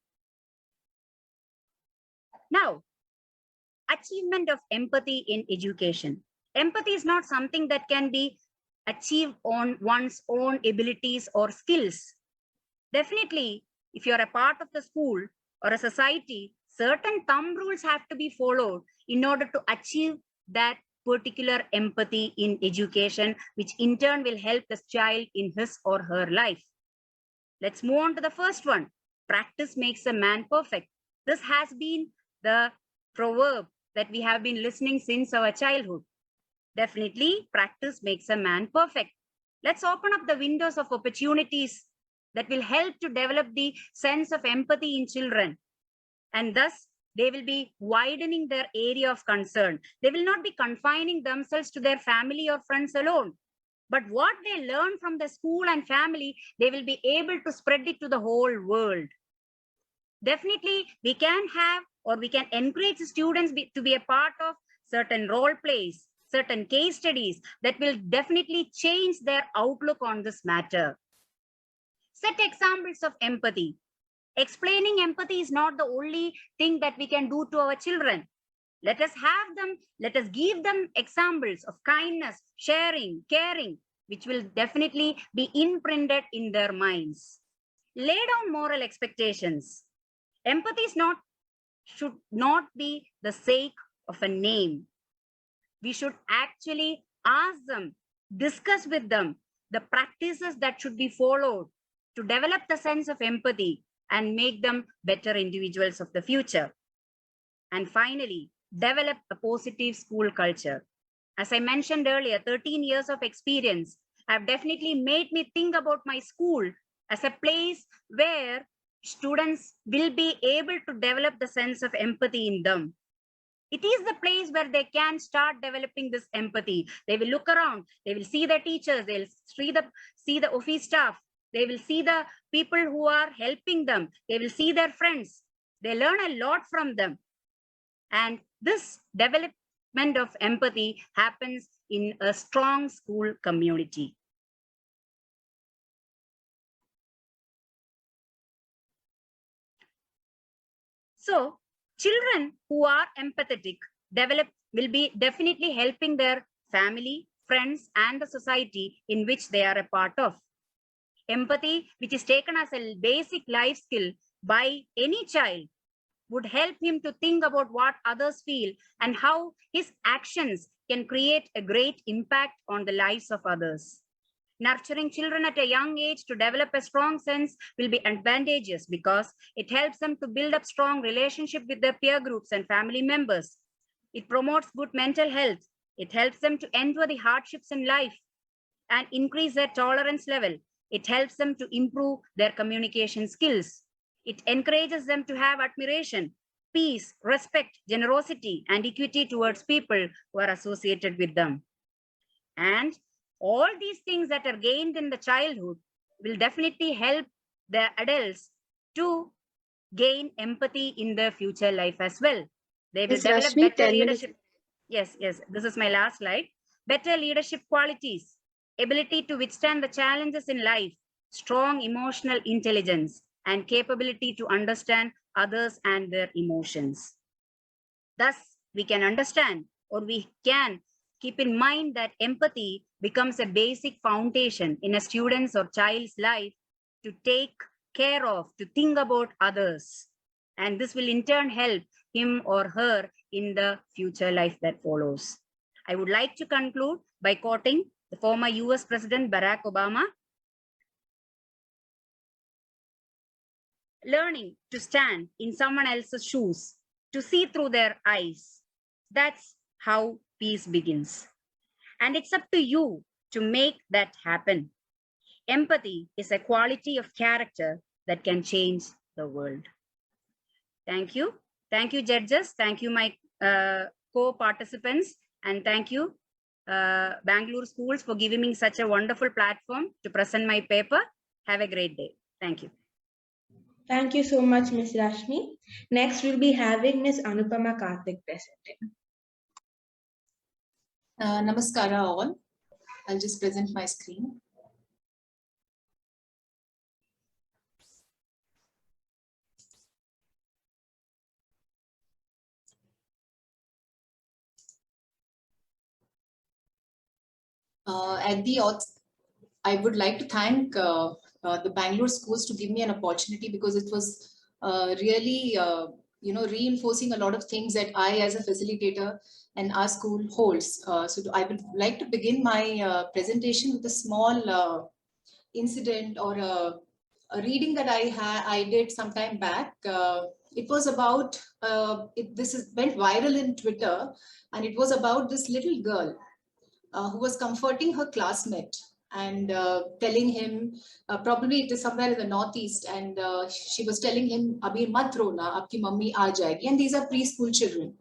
Now, achievement of empathy in education. Empathy is not something that can be achieved on one's own abilities or skills. Definitely, if you're a part of the school or a society, certain thumb rules have to be followed in order to achieve that particular empathy in education, which in turn will help the child in his or her life. Let's move on to the first one. Practice makes a man perfect. This has been the proverb that we have been listening since our childhood. Definitely, practice makes a man perfect. Let's open up the windows of opportunities that will help to develop the sense of empathy in children. And thus, they will be widening their area of concern. They will not be confining themselves to their family or friends alone. But what they learn from the school and family, they will be able to spread it to the whole world. Definitely, we can have or we can encourage students to be a part of certain role plays, certain case studies that will definitely change their outlook on this matter. Set examples of empathy. Explaining empathy is not the only thing that we can do to our children. Let us give them examples of kindness, sharing, caring, which will definitely be imprinted in their minds. Lay down moral expectations. Empathy should not be the sake of a name. We should actually ask them, discuss with them the practices that should be followed to develop the sense of empathy and make them better individuals of the future. And finally, develop a positive school culture. As I mentioned earlier, 13 years of experience have definitely made me think about my school as a place where students will be able to develop the sense of empathy in them. It is the place where they can start developing this empathy. They will look around, they will see the teachers, they'll see the office staff, they will see the people who are helping them, they will see their friends. They learn a lot from them. And this development of empathy happens in a strong school community. So children who are empathetic will be definitely helping their family, friends, and the society in which they are a part of. Empathy, which is taken as a basic life skill by any child, would help him to think about what others feel and how his actions can create a great impact on the lives of others. Nurturing children at a young age to develop a strong sense will be advantageous because it helps them to build up strong relationship with their peer groups and family members. It promotes good mental health. It helps them to endure the hardships in life and increase their tolerance level. It helps them to improve their communication skills. It encourages them to have admiration, peace, respect, generosity, and equity towards people who are associated with them. And all these things that are gained in the childhood will definitely help the adults to gain empathy in their future life as well. They will Ms. develop Rashmi, better 10 minutes. leadership. Yes, this is my last slide. Better leadership qualities, ability to withstand the challenges in life, strong emotional intelligence, and capability to understand others and their emotions. Thus, we can understand, or we can keep in mind, that empathy becomes a basic foundation in a student's or child's life to take care of, to think about others. And this will in turn help him or her in the future life that follows. I would like to conclude by quoting the former US President Barack Obama. Learning to stand in someone else's shoes, to see through their eyes. That's how peace begins. And it's up to you to make that happen. Empathy is a quality of character that can change the world. Thank you. Thank you, judges. Thank you, my co-participants. And thank you, Bangalore Schools, for giving me such a wonderful platform to present my paper. Have a great day. Thank you. Thank you so much, Ms. Rashmi. Next, we'll be having Ms. Anupama Karthik presenting. Namaskara all. I'll just present my screen. I would like to thank the Bangalore schools to give me an opportunity, because it was really reinforcing a lot of things that I, as a facilitator, and our school holds. So I would like to begin my presentation with a small incident or a reading that I did some time back. It was about, went viral in Twitter, and it was about this little girl who was comforting her classmate and telling him, probably it is somewhere in the Northeast, and she was telling him, "Abhi mat rona, aapki mummy aa jayegi." And these are preschool children.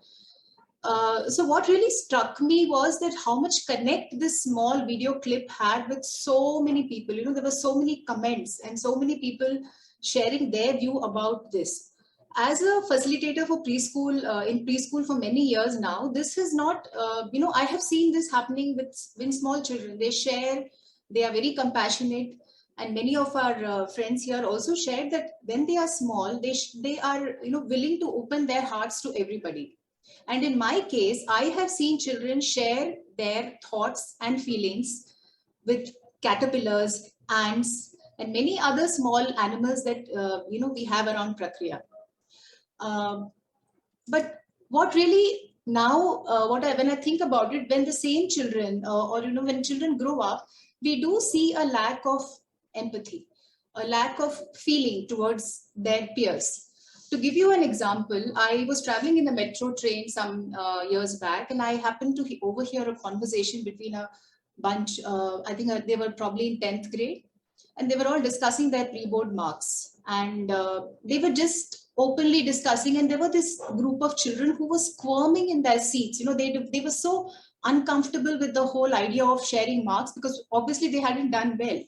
So what really struck me was that how much connect this small video clip had with so many people. You know, there were so many comments and so many people sharing their view about this. As a facilitator for preschool, in preschool for many years now, this is not, I have seen this happening with small children. They share, they are very compassionate. And many of our friends here also shared that when they are small, they are, willing to open their hearts to everybody. And in my case, I have seen children share their thoughts and feelings with caterpillars, ants, and many other small animals that, we have around Prakriya. But what really now, when I think about it, when the same children when children grow up, we do see a lack of empathy, a lack of feeling towards their peers. To give you an example, I was traveling in the metro train some years back, and I happened to overhear a conversation between a bunch, I think they were probably in 10th grade, and they were all discussing their pre-board marks. And they were just openly discussing, and there were this group of children who was squirming in their seats. They were so uncomfortable with the whole idea of sharing marks, because obviously they hadn't done well.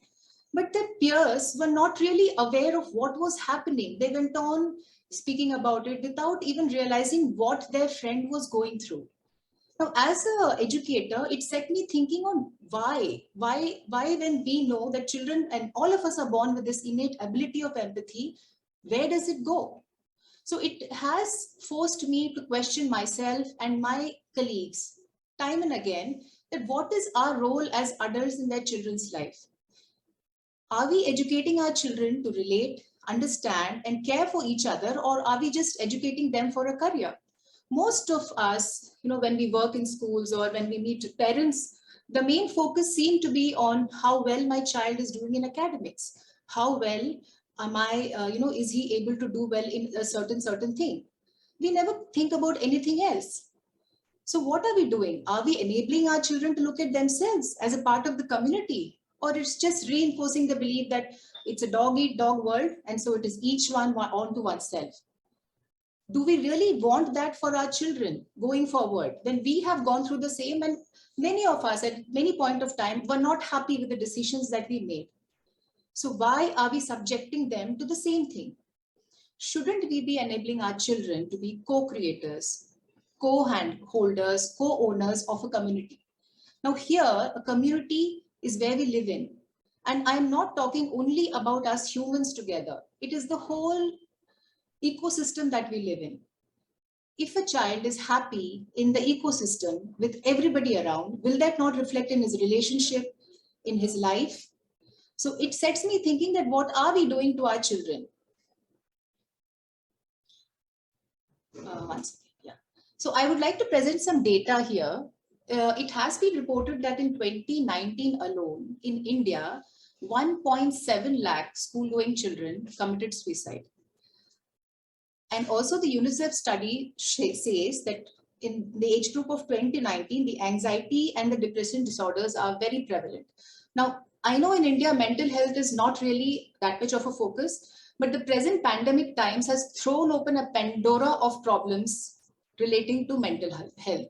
But their peers were not really aware of what was happening. They went on speaking about it without even realizing what their friend was going through. Now, as an educator, it set me thinking on why when we know that children and all of us are born with this innate ability of empathy, where does it go? So it has forced me to question myself and my colleagues time and again, that what is our role as adults in their children's life? Are we educating our children to relate, understand, and care for each other, or are we just educating them for a career? Most of us, when we work in schools or when we meet parents, the main focus seemed to be on how well my child is doing in academics. How well am I, is he able to do well in a certain thing? We never think about anything else. So what are we doing? Are we enabling our children to look at themselves as a part of the community? Or it's just reinforcing the belief that it's a dog-eat-dog world, and so it is each one onto oneself? Do we really want that for our children going forward, when we have gone through the same, and many of us at many point of time were not happy with the decisions that we made? So why are we subjecting them to the same thing? Shouldn't we be enabling our children to be co-creators, co-handholders, co-owners of a community? Now here, a community is where we live in. And I'm not talking only about us humans together. It is the whole ecosystem that we live in. If a child is happy in the ecosystem with everybody around, will that not reflect in his relationship, in his life? So it sets me thinking that what are we doing to our children? So I would like to present some data here. It has been reported that in 2019 alone, in India, 1.7 lakh school-going children committed suicide. And also the UNICEF study says that in the age group of 2019, the anxiety and the depression disorders are very prevalent. Now, I know in India, mental health is not really that much of a focus, but the present pandemic times has thrown open a Pandora of problems relating to mental health.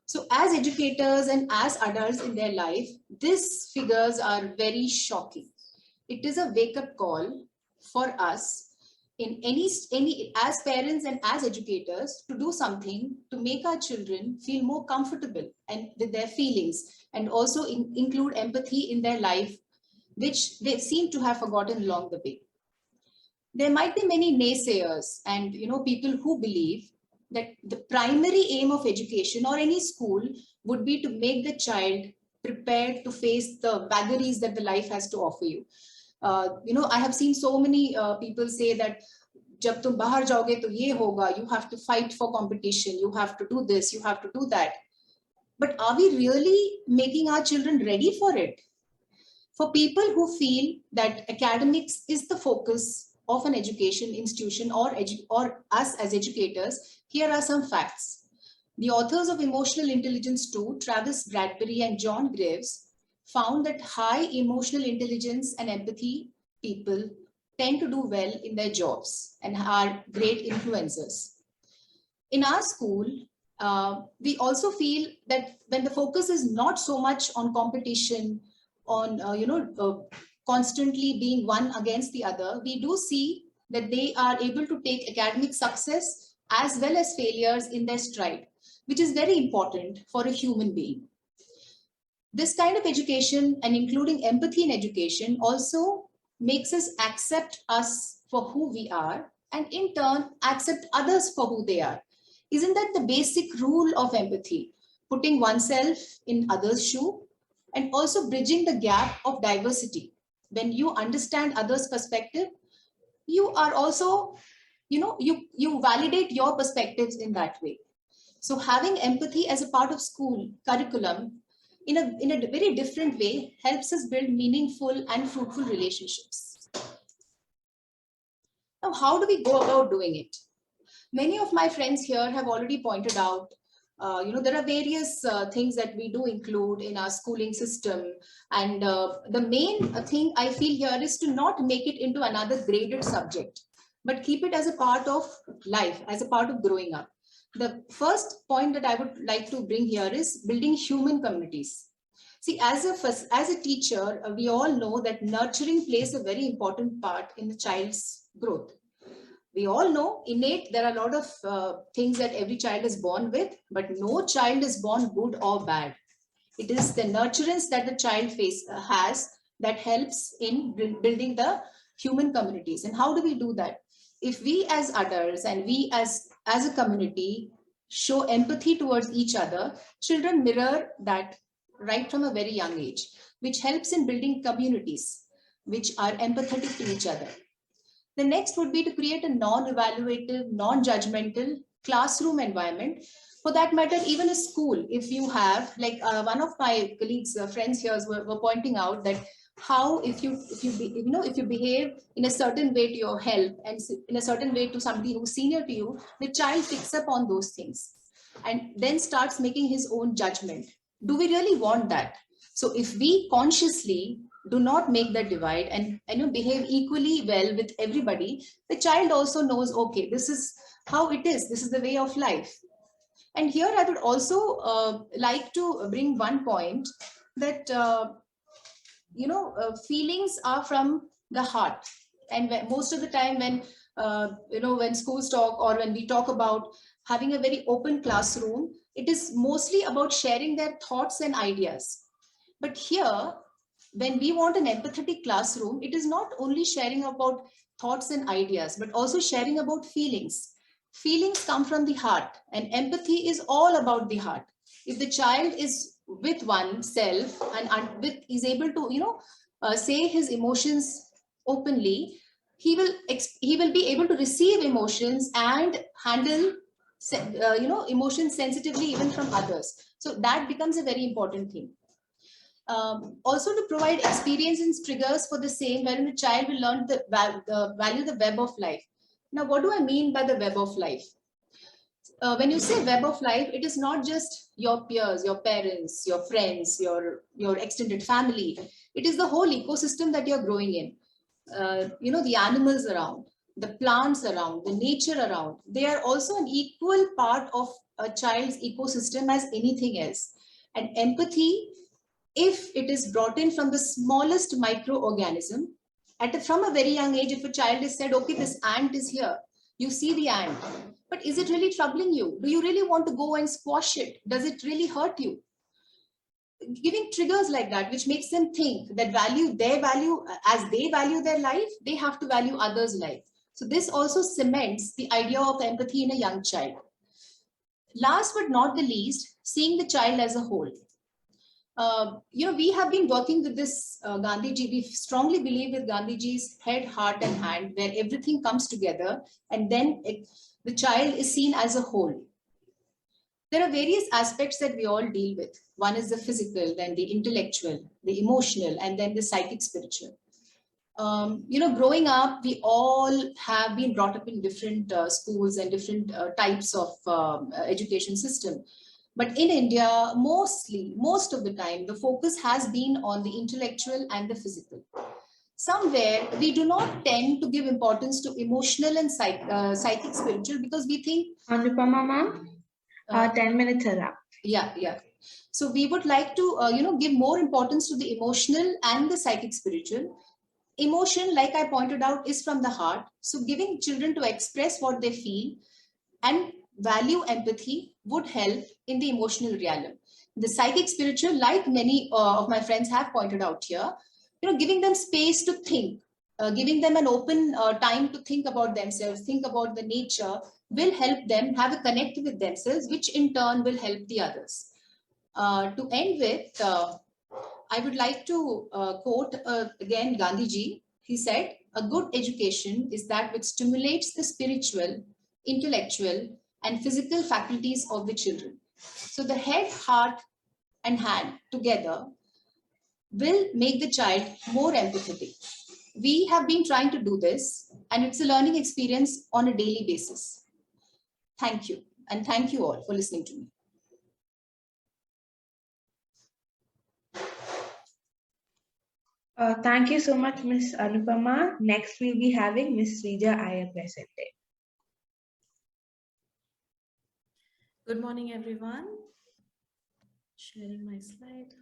So as educators and as adults in their life, these figures are very shocking. It is a wake-up call for us in any as parents and as educators to do something to make our children feel more comfortable and with their feelings, and also include empathy in their life, which they seem to have forgotten along the way. There might be many naysayers and people who believe that the primary aim of education or any school would be to make the child prepared to face the vagaries that the life has to offer you. I have seen so many people say that jab tum bahar jaoge to ye hoga, you have to fight for competition, you have to do this, you have to do that. But are we really making our children ready for it? For people who feel that academics is the focus of an education institution or us as educators, here are some facts. The authors of Emotional Intelligence 2, Travis Bradbury and John Graves, found that high emotional intelligence and empathy people tend to do well in their jobs and are great influencers. In our school, we also feel that when the focus is not so much on competition, on constantly being one against the other, we do see that they are able to take academic success as well as failures in their stride, which is very important for a human being. This kind of education and including empathy in education also makes us accept us for who we are and in turn accept others for who they are. Isn't that the basic rule of empathy? Putting oneself in others' shoe and also bridging the gap of diversity. When you understand others' perspective, you are also, you validate your perspectives in that way. So having empathy as a part of school curriculum in a very different way helps us build meaningful and fruitful relationships. Now, how do we go about doing it? Many of my friends here have already pointed out, there are various things that we do include in our schooling system. And the main thing I feel here is to not make it into another graded subject, but keep it as a part of life, as a part of growing up. The first point that I would like to bring here is building human communities. See, as a teacher, we all know that nurturing plays a very important part in the child's growth. We all know innate, there are a lot of things that every child is born with, but no child is born good or bad. It is the nurturance that the child has that helps in building the human communities. And how do we do that? If we as adults and we as a community show empathy towards each other, children mirror that right from a very young age, which helps in building communities which are empathetic to each other. The next would be to create a non-evaluative, non-judgmental classroom environment. For that matter, even a school, if you have, like one of my colleagues, friends here were pointing out that how if you behave in a certain way to your help and in a certain way to somebody who's senior to you, the child picks up on those things and then starts making his own judgment. Do we really want that? So if we consciously do not make that divide and behave equally well with everybody, the child also knows, okay, this is how it is, this is the way of life. And here I would also like to bring one point that feelings are from the heart, and most of the time when when schools talk or when we talk about having a very open classroom, it is mostly about sharing their thoughts and ideas. But here, when we want an empathetic classroom, it is not only sharing about thoughts and ideas, but also sharing about feelings. Feelings come from the heart, and empathy is all about the heart. If the child is with oneself and is able to, say his emotions openly, he will be able to receive emotions and handle, emotions sensitively even from others. So that becomes a very important thing. Also to provide experience and triggers for the same, wherein the child will learn the value the web of life. Now, what do I mean by the web of life? When you say web of life, it is not just your peers, your parents, your friends, your extended family. It is the whole ecosystem that you're growing in. The animals around, the plants around, the nature around, they are also an equal part of a child's ecosystem as anything else. And empathy, if it is brought in from the smallest microorganism, from a very young age, if a child is said, okay, this ant is here, you see the ant, but is it really troubling you? Do you really want to go and squash it? Does it really hurt you? Giving triggers like that, which makes them think that as they value their life, they have to value others' life. So this also cements the idea of empathy in a young child. Last but not the least, seeing the child as a whole. We have been working with this Gandhiji. We strongly believe with Gandhiji's head, heart, and hand, where everything comes together, and then the child is seen as a whole. There are various aspects that we all deal with. One is the physical, then the intellectual, the emotional, and then the psychic spiritual. Growing up, we all have been brought up in different schools and different types of education system. But in India, most of the time, the focus has been on the intellectual and the physical. Somewhere, we do not tend to give importance to emotional and psychic spiritual, because we think... Anupama ma'am, 10 minutes are up. Yeah. So we would like to, give more importance to the emotional and the psychic spiritual. Emotion, like I pointed out, is from the heart. So giving children to express what they feel and value empathy would help in the emotional realm. The psychic spiritual, like many of my friends have pointed out here, giving them space to think, giving them an open time to think about themselves, think about the nature, will help them have a connect with themselves, which in turn will help the others. To end with, I would like to quote again Gandhiji. He said, "A good education is that which stimulates the spiritual, intellectual, and physical faculties of the children." So the head, heart, and hand together will make the child more empathetic. We have been trying to do this, and it's a learning experience on a daily basis. Thank you. And thank you all for listening to me. Thank you so much, Ms. Anupama. Next, we'll be having Ms. Srija Iyer presente. Good morning, everyone. Sharing my slide.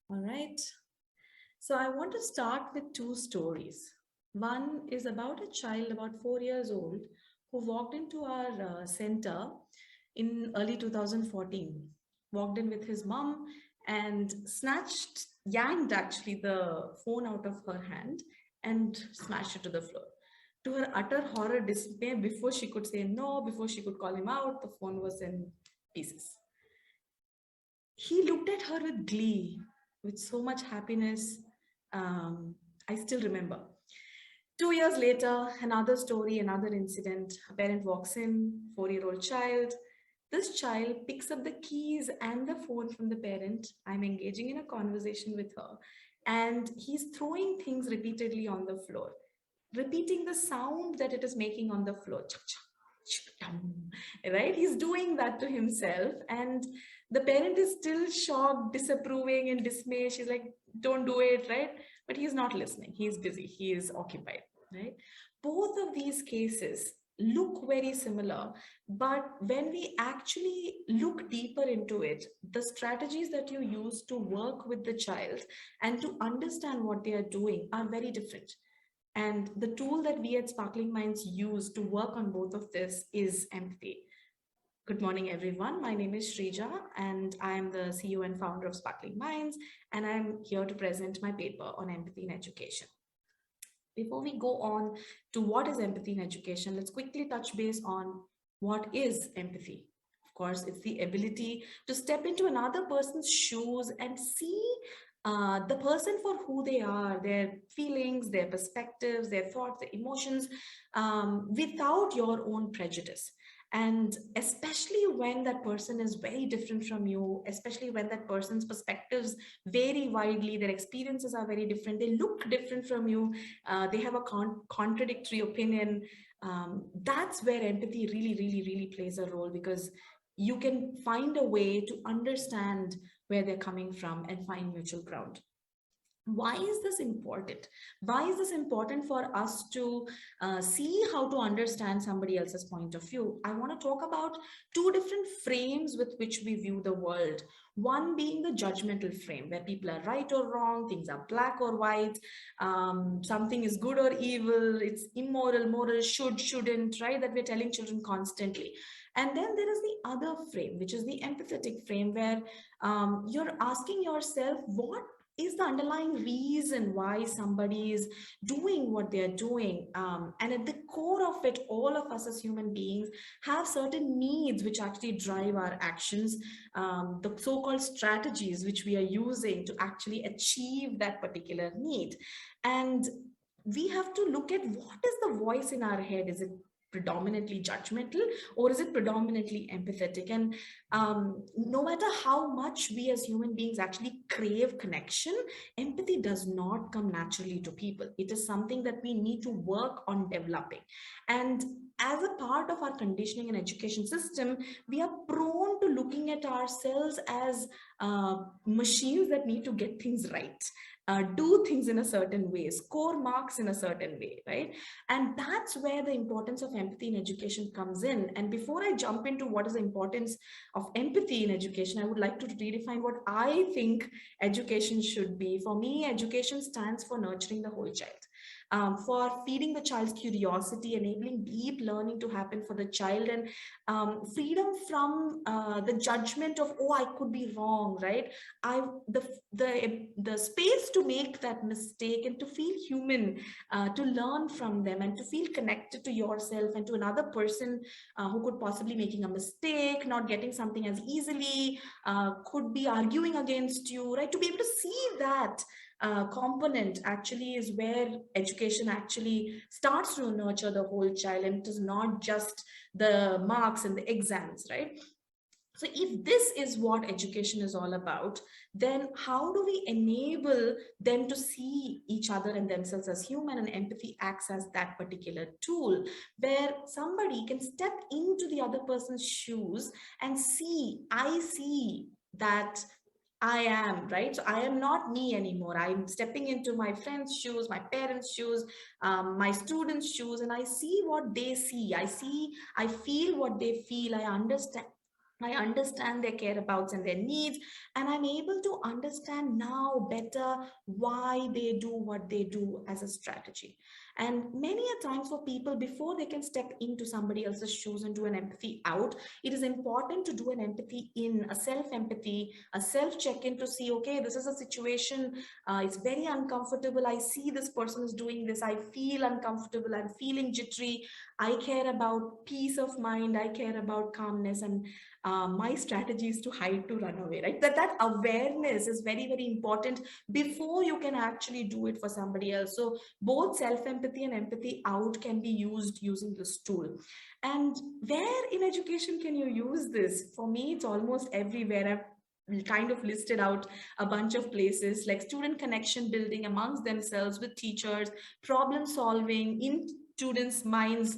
All right. So I want to start with two stories. One is about a child about 4 years old who walked into our center in early 2014, walked in with his mom and yanked actually the phone out of her hand and smashed it to the floor. To her utter horror, dismay, before she could say no, before she could call him out, the phone was in pieces. He looked at her with glee, with so much happiness. I still remember. 2 years later, another story, another incident. A parent walks in, 4-year-old child. This child picks up the keys and the phone from the parent. I'm engaging in a conversation with her, and he's throwing things repeatedly on the floor, repeating the sound that it is making on the floor. Right? He's doing that to himself, and the parent is still shocked, disapproving, and dismay. She's like, don't do it, right? But he's not listening. He's busy. He is occupied, right? Both of these cases look very similar, but when we actually look deeper into it, the strategies that you use to work with the child and to understand what they are doing are very different. And the tool that we at Sparkling Minds use to work on both of this is empathy. Good morning, everyone. My name is Shrija, and I am the CEO and founder of Sparkling Minds, and I'm here to present my paper on empathy in education. Before we go on to what is empathy in education, let's quickly touch base on what is empathy. Of course, it's the ability to step into another person's shoes and see the person for who they are, their feelings, their perspectives, their thoughts, their emotions, without your own prejudice. And especially when that person is very different from you, especially when that person's perspectives vary widely, their experiences are very different, they look different from you, they have a contradictory opinion, that's where empathy really plays a role, because you can find a way to understand where they're coming from and find mutual ground. Why is this important? Why is this important for us to see how to understand somebody else's point of view? I want to talk about two different frames with which we view the world. One being the judgmental frame, where people are right or wrong, things are black or white, something is good or evil, it's immoral, moral, should, shouldn't, right? That we're telling children constantly. And then there is the other frame, which is the empathetic frame, where you're asking yourself, what is the underlying reason why somebody is doing what they're doing? And at the core of it, all of us as human beings have certain needs which actually drive our actions, the so-called strategies which we are using to actually achieve that particular need. And we have to look at what is the voice in our head. Is it predominantly judgmental, or is it predominantly empathetic? And no matter how much we as human beings actually crave connection, empathy does not come naturally to people. It is something that we need to work on developing. And as a part of our conditioning and education system, we are prone to looking at ourselves as machines that need to get things right. Do things in a certain way, score marks in a certain way, right? And that's where the importance of empathy in education comes in. And before I jump into what is the importance of empathy in education, I would like to redefine what I think education should be. For me, education stands for nurturing the whole child. For feeding the child's curiosity, enabling deep learning to happen for the child, and freedom from the judgment of, oh, I could be wrong, right? The space to make that mistake and to feel human, to learn from them and to feel connected to yourself and to another person who could possibly making a mistake, not getting something as easily, could be arguing against you, right? To be able to see that component actually is where education actually starts to nurture the whole child, and it is not just the marks and the exams, right? So if this is what education is all about, then how do we enable them to see each other and themselves as human? And empathy acts as that particular tool where somebody can step into the other person's shoes and see, I see that I am, right? So I am not me anymore. I'm stepping into my friend's shoes, my parents' shoes, my students' shoes, and I see what they see. I feel what they feel. I understand their care-abouts and their needs, and I'm able to understand now better why they do what they do as a strategy. And many a times for people, before they can step into somebody else's shoes and do an empathy out, it is important to do an empathy in, a self-empathy, a self-check-in to see, okay, this is a situation, it's very uncomfortable. I see this person is doing this. I feel uncomfortable. I'm feeling jittery. I care about peace of mind. I care about calmness, and my strategy is to hide, to run away, right? That awareness is very, very important before you can actually do it for somebody else. So both self-empathy and empathy out can be used using this tool. And where in education can you use this? For me, it's almost everywhere. I've kind of listed out a bunch of places, like student connection building amongst themselves, with teachers, problem solving in students' minds,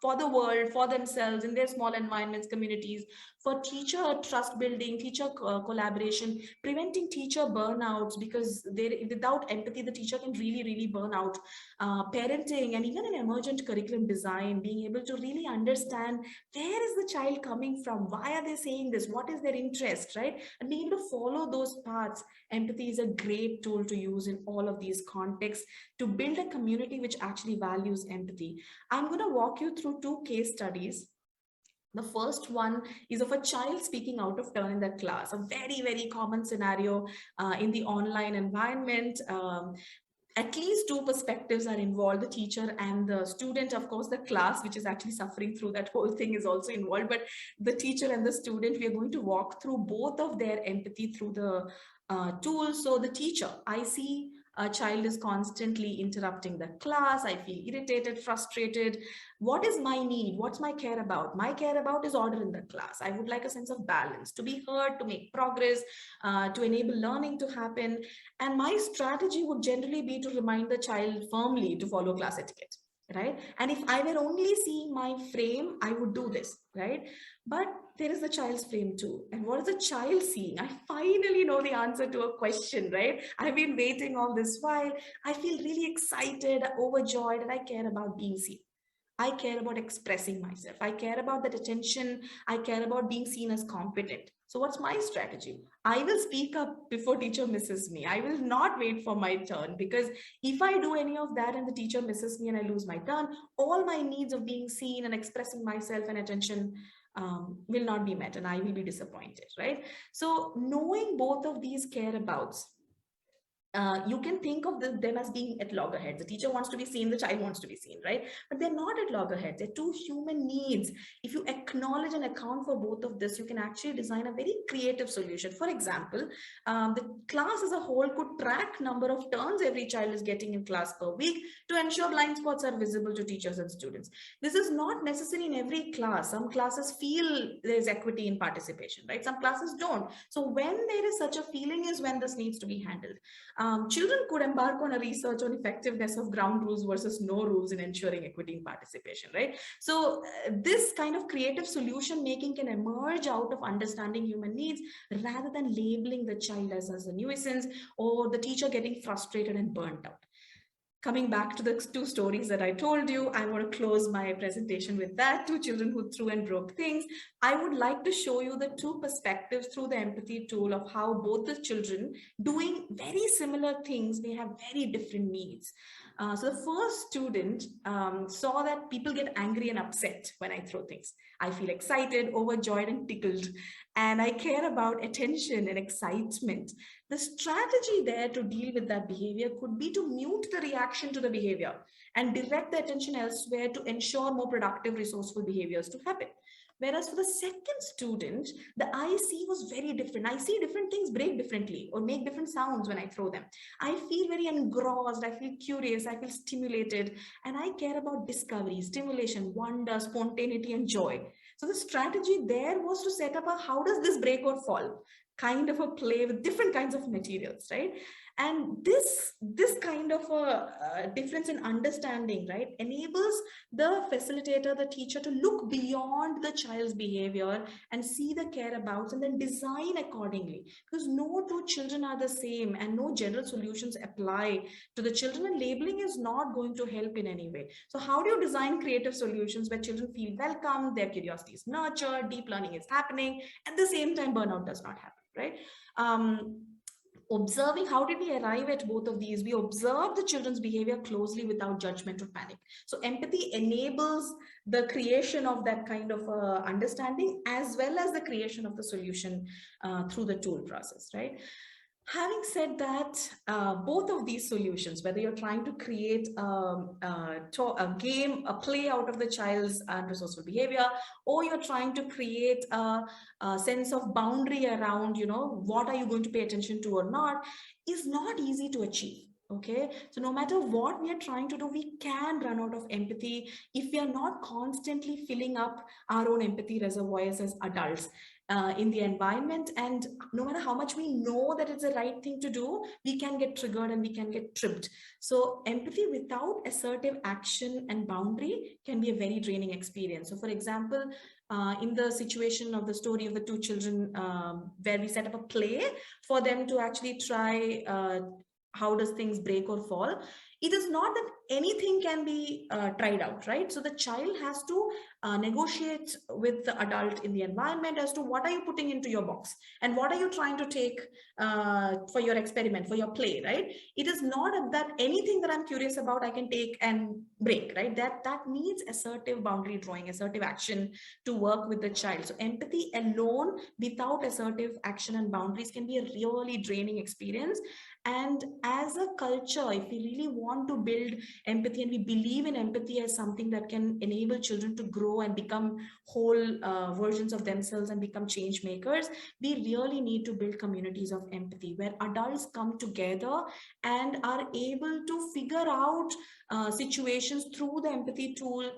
for the world, for themselves, in their small environments, communities, for teacher trust building, teacher collaboration, preventing teacher burnouts, because without empathy, the teacher can really, really burn out. Parenting, and even in emergent curriculum design, being able to really understand where is the child coming from, why are they saying this, what is their interest, right? And being able to follow those paths. Empathy is a great tool to use in all of these contexts to build a community which actually values empathy. I'm going to walk you through 2 case studies. The first one is of a child speaking out of turn in the class, a very, very common scenario in the online environment. At least 2 perspectives are involved, the teacher and the student. Of course, the class, which is actually suffering through that whole thing, is also involved, but the teacher and the student, we are going to walk through both of their empathy through the tool. So the teacher, I see a child is constantly interrupting the class. I feel irritated, frustrated. What is my need? What's my care about? My care about is order in the class. I would like a sense of balance, to be heard, to make progress, to enable learning to happen. And my strategy would generally be to remind the child firmly to follow class etiquette, right? And if I were only seeing my frame, I would do this, right? But there is the child's frame too. And what is the child seeing? I finally know the answer to a question, right? I've been waiting all this while. I feel really excited, overjoyed, and I care about being seen. I care about expressing myself. I care about that attention. I care about being seen as competent. So what's my strategy? I will speak up before teacher misses me. I will not wait for my turn, because if I do any of that and the teacher misses me and I lose my turn, all my needs of being seen and expressing myself and attention will not be met, and I will be disappointed, right? So knowing both of these care abouts, you can think of them as being at loggerheads. The teacher wants to be seen, the child wants to be seen, right? But they're not at loggerheads. They're 2 human needs. If you acknowledge and account for both of this, you can actually design a very creative solution. For example, the class as a whole could track number of turns every child is getting in class per week to ensure blind spots are visible to teachers and students. This is not necessary in every class. Some classes feel there's equity in participation, right? Some classes don't. So when there is such a feeling is when this needs to be handled. Children could embark on a research on effectiveness of ground rules versus no rules in ensuring equity in participation, right? So this kind of creative solution making can emerge out of understanding human needs rather than labeling the child as a nuisance or the teacher getting frustrated and burnt out. Coming back to the 2 stories that I told you, I want to close my presentation with that. 2 children who threw and broke things. I would like to show you the 2 perspectives through the empathy tool of how both the children doing very similar things, they have very different needs. So the first student saw that people get angry and upset when I throw things. I feel excited, overjoyed, and tickled. And I care about attention and excitement. The strategy there to deal with that behavior could be to mute the reaction to the behavior and direct the attention elsewhere to ensure more productive, resourceful behaviors to happen. Whereas for the second student, the IC was very different. I see different things break differently or make different sounds when I throw them. I feel very engrossed, I feel curious, I feel stimulated, and I care about discovery, stimulation, wonder, spontaneity, and joy. So the strategy there was to set up a how does this break or fall kind of a play with different kinds of materials, right? And this kind of a difference in understanding, right, enables the facilitator, the teacher, to look beyond the child's behavior and see the care abouts and then design accordingly, because no 2 children are the same and no general solutions apply to the children, and labeling is not going to help in any way. So how do you design creative solutions where children feel welcome, their curiosity is nurtured, deep learning is happening, at the same time burnout does not happen, right? observing, how did we arrive at both of these? We observe the children's behavior closely without judgment or panic. So empathy enables the creation of that kind of understanding, as well as the creation of the solution through the tool process, right? Having said that, both of these solutions, whether you're trying to create a game, a play out of the child's antisocial behavior, or you're trying to create a sense of boundary around, what are you going to pay attention to or not, is not easy to achieve. Okay, so no matter what we are trying to do, we can run out of empathy if we are not constantly filling up our own empathy reservoirs as adults. In the environment, and no matter how much we know that it's the right thing to do, we can get triggered and we can get tripped. So empathy without assertive action and boundary can be a very draining experience. So for example, in the situation of the story of the two children, where we set up a play for them to actually try how does things break or fall, it is not that anything can be tried out, right? So the child has to negotiate with the adult in the environment as to what are you putting into your box and what are you trying to take for your experiment, for your play, right? It is not that anything that I'm curious about I can take and break, right? That needs assertive boundary drawing, assertive action to work with the child. So empathy alone without assertive action and boundaries can be a really draining experience. And as a culture, if we really want to build empathy and we believe in empathy as something that can enable children to grow and become whole versions of themselves and become change makers, we really need to build communities of empathy where adults come together and are able to figure out situations through the empathy tool,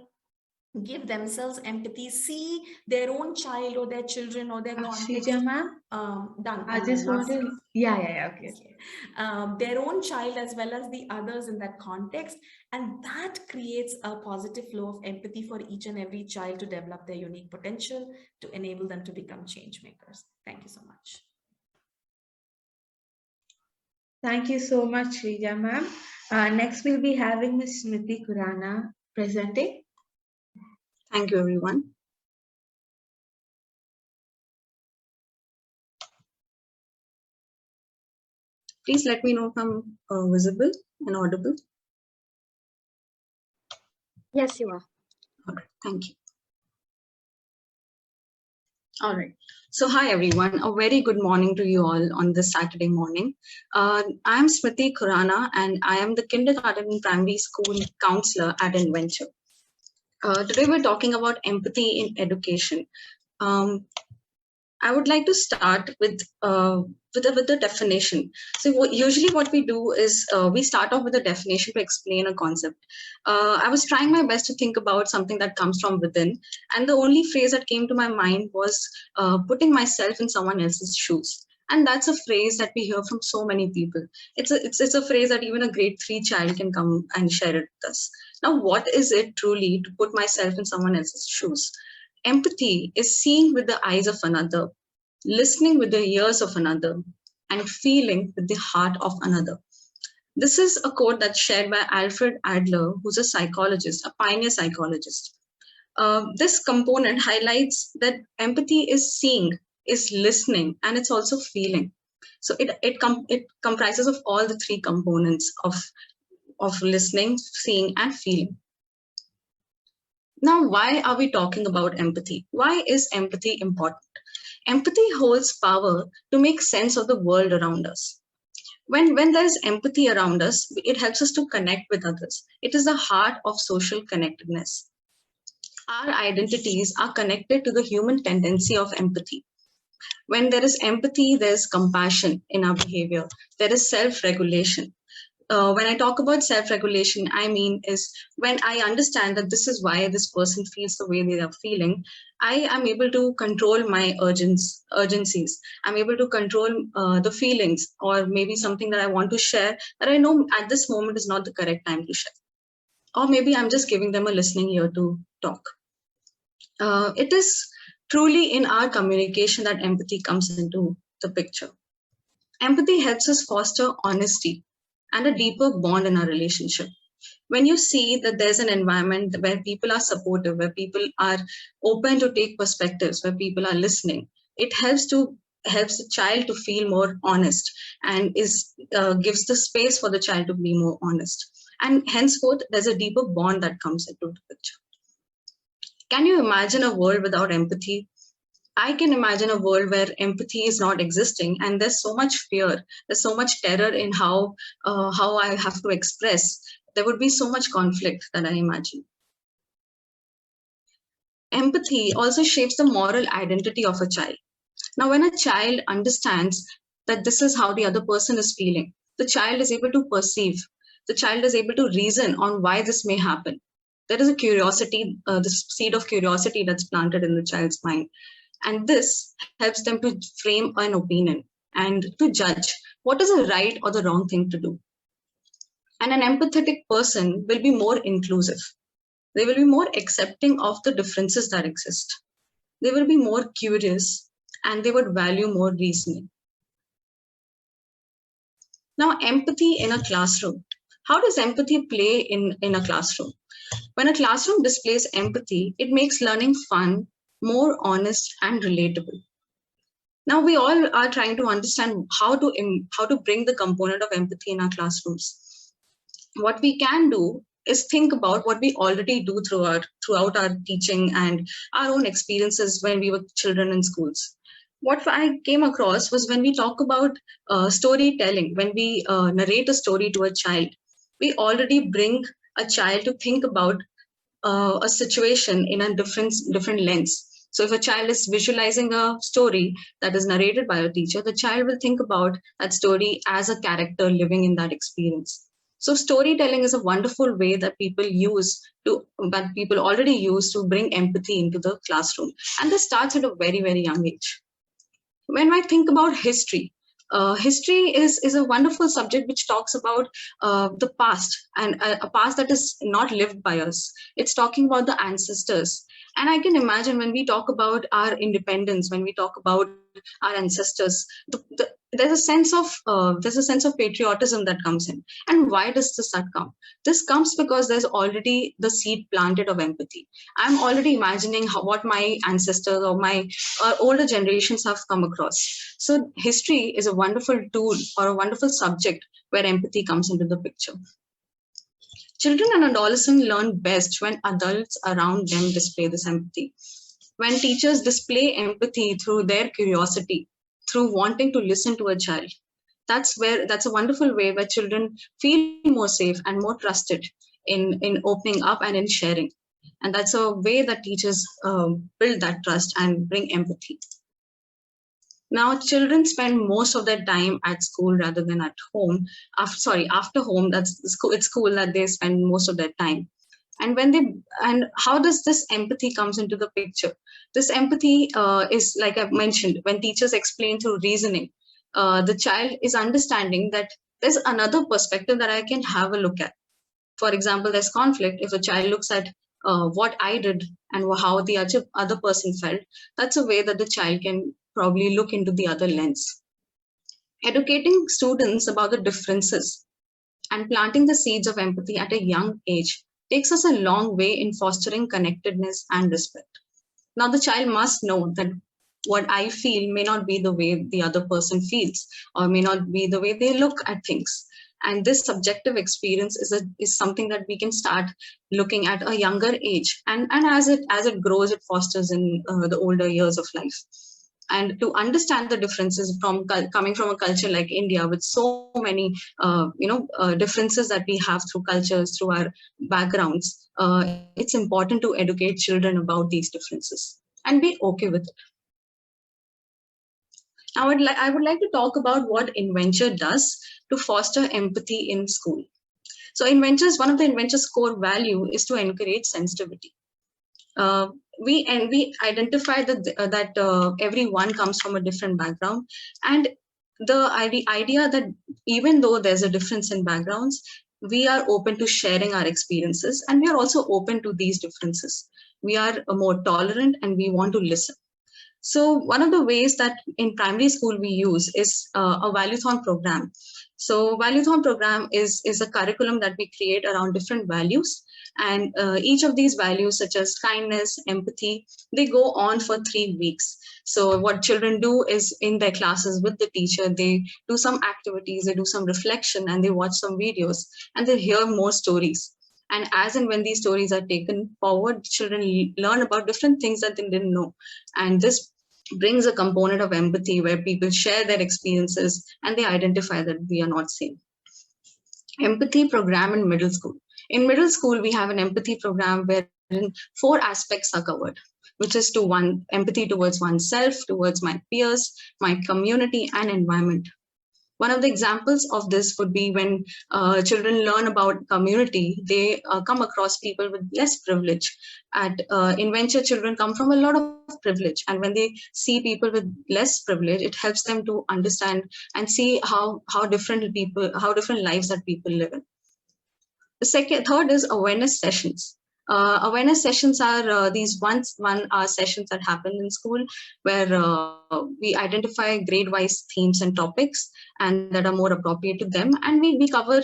give themselves empathy, see their own child or their children or their context. Shrija ma'am, Done. I just want to, okay. Their own child as well as the others in that context, and that creates a positive flow of empathy for each and every child to develop their unique potential to enable them to become change makers. Thank you so much. Thank you so much, Shrija ma'am. Next we'll be having Ms. Smriti Khurana presenting. Thank you, everyone. Please let me know if I'm visible and audible. Yes, you are. All right, thank you. All right. So hi, everyone. A very good morning to you all on this Saturday morning. I'm Smriti Khurana, and I am the kindergarten and primary school counselor at Educator. Today, we're talking about empathy in education. I would like to start with the definition. So usually what we do is we start off with a definition to explain a concept. I was trying my best to think about something that comes from within, and the only phrase that came to my mind was putting myself in someone else's shoes. And that's a phrase that we hear from so many people. It's a phrase that even a grade 3 child can come and share it with us. Now, what is it truly to put myself in someone else's shoes? Empathy is seeing with the eyes of another, listening with the ears of another, and feeling with the heart of another. This is a quote that's shared by Alfred Adler, who's a psychologist, a pioneer psychologist. This component highlights that empathy is seeing, is listening, and it's also feeling. So it comprises of all the three components of listening, seeing, and feeling. Now, why are we talking about empathy? Why is empathy important? Empathy holds power to make sense of the world around us. When there is empathy around us, it helps us to connect with others. It is the heart of social connectedness. Our identities are connected to the human tendency of empathy. When there is empathy, there's compassion in our behavior. There is self-regulation. When I talk about self-regulation, I mean is when I understand that this is why this person feels the way they are feeling, I am able to control my urgencies. I'm able to control the feelings, or maybe something that I want to share that I know at this moment is not the correct time to share. Or maybe I'm just giving them a listening ear to talk. It is truly in our communication that empathy comes into the picture. Empathy helps us foster honesty and a deeper bond in our relationship. When you see that there's an environment where people are supportive, where people are open to take perspectives, where people are listening, it helps to helps the child to feel more honest and gives the space for the child to be more honest. And henceforth, there's a deeper bond that comes into the picture. Can you imagine a world without empathy? I can imagine a world where empathy is not existing, and there's so much fear, there's so much terror in how I have to express. There would be so much conflict that I imagine. Empathy also shapes the moral identity of a child. Now, when a child understands that this is how the other person is feeling, the child is able to perceive, the child is able to reason on why this may happen. There is a curiosity, the seed of curiosity that's planted in the child's mind. And this helps them to frame an opinion and to judge what is a right or the wrong thing to do. And an empathetic person will be more inclusive. They will be more accepting of the differences that exist. They will be more curious and they would value more reasoning. Now, empathy in a classroom. How does empathy play in a classroom? When a classroom displays empathy, it makes learning fun, more honest and relatable. Now we all are trying to understand how to bring the component of empathy in our classrooms. What we can do is think about what we already do throughout our teaching and our own experiences when we were children in schools. What I came across was when we talk about storytelling, when we narrate a story to a child, we already bring a child to think about a situation in a different lens. So if a child is visualizing a story that is narrated by a teacher, the child will think about that story as a character living in that experience. So storytelling is a wonderful way that people already use to bring empathy into the classroom. And this starts at a very, very young age. When I think about history, history is a wonderful subject which talks about the past, and a past that is not lived by us. It's talking about the ancestors. And I can imagine when we talk about our independence, when we talk about our ancestors, there's a sense of patriotism that comes in. And why does this come? This comes because there's already the seed planted of empathy. I'm already imagining what my ancestors or my older generations have come across. So history is a wonderful tool or a wonderful subject where empathy comes into the picture. Children and adolescents learn best when adults around them display this empathy. When teachers display empathy through their curiosity, through wanting to listen to a child, that's a wonderful way where children feel more safe and more trusted in opening up and in sharing. And that's a way that teachers build that trust and bring empathy. Now, children spend most of their time at school rather than at home. After home, it's school that they spend most of their time. And how does this empathy comes into the picture? This empathy is, like I've mentioned, when teachers explain through reasoning, the child is understanding that there's another perspective that I can have a look at. For example, there's conflict. If a child looks at what I did and how the other person felt, that's a way that the child can probably look into the other lens. Educating students about the differences and planting the seeds of empathy at a young age takes us a long way in fostering connectedness and respect. Now, the child must know that what I feel may not be the way the other person feels, or may not be the way they look at things. And this subjective experience is something that we can start looking at a younger age. And as it grows, it fosters in the older years of life. And to understand the differences coming from a culture like India, with so many differences that we have through cultures, through our backgrounds, it's important to educate children about these differences and be okay with it. Now, I would like to talk about what EduWeave does to foster empathy in school. So one of the EduWeave's core value is to encourage sensitivity. We identify that everyone comes from a different background, and the idea that even though there's a difference in backgrounds, we are open to sharing our experiences, and we are also open to these differences. We are more tolerant and we want to listen. So one of the ways that in primary school we use is a Valuethon program. So Valuethon program is a curriculum that we create around different values, And each of these values, such as kindness, empathy, they go on for 3 weeks. So what children do is in their classes with the teacher, they do some activities, they do some reflection, and they watch some videos, and they hear more stories. And as and when these stories are taken forward, children learn about different things that they didn't know. And this brings a component of empathy where people share their experiences and they identify that we are not same. Empathy program in middle school. In middle school, we have an empathy program wherein 4 aspects are covered, which is empathy towards oneself, towards my peers, my community, and environment. One of the examples of this would be when children learn about community, they come across people with less privilege. In venture, children come from a lot of privilege. And when they see people with less privilege, it helps them to understand and see how different lives that people live in. The third is awareness sessions. Awareness sessions are these 1 hour sessions that happen in school where we identify grade-wise themes and topics and that are more appropriate to them. And we cover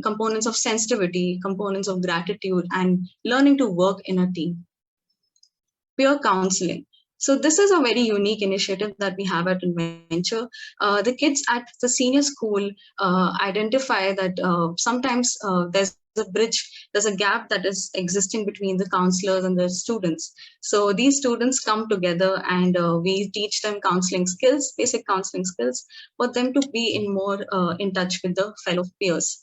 components of sensitivity, components of gratitude, and learning to work in a team. Peer counseling. So this is a very unique initiative that we have at Adventure. The kids at the senior school identify that sometimes there's a gap that is existing between the counselors and the students. So these students come together and we teach them counseling skills, basic counseling skills, for them to be in touch with the fellow peers.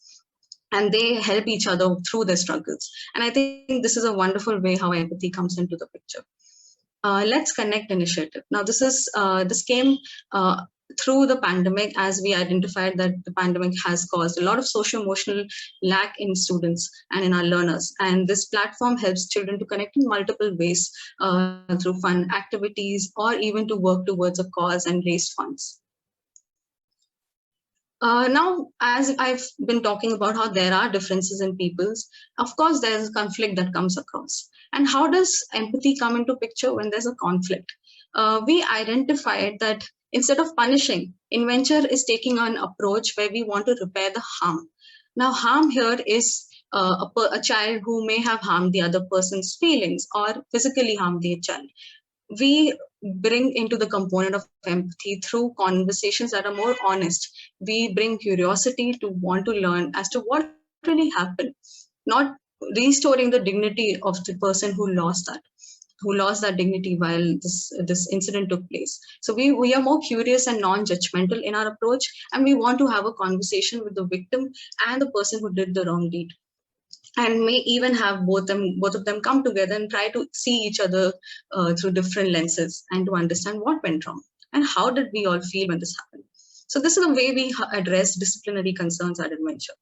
And they help each other through their struggles. And I think this is a wonderful way how empathy comes into the picture. Let's Connect initiative. Now this came through the pandemic, as we identified that the pandemic has caused a lot of socio-emotional lack in students and in our learners. And this platform helps children to connect in multiple ways through fun activities or even to work towards a cause and raise funds. Now, as I've been talking about how there are differences in peoples, of course, there's a conflict that comes across. And how does empathy come into picture when there's a conflict? We identified that instead of punishing, Adventure is taking an approach where we want to repair the harm. Now, harm here is a child who may have harmed the other person's feelings or physically harmed the child. We bring into the component of empathy through conversations that are more honest. We bring curiosity to want to learn as to what really happened, not restoring the dignity of the person who lost that dignity while this incident took place. So we are more curious and non-judgmental in our approach, and we want to have a conversation with the victim and the person who did the wrong deed. And may even have both of them come together and try to see each other through different lenses and to understand what went wrong and how did we all feel when this happened. So this is the way we address disciplinary concerns at Adventure.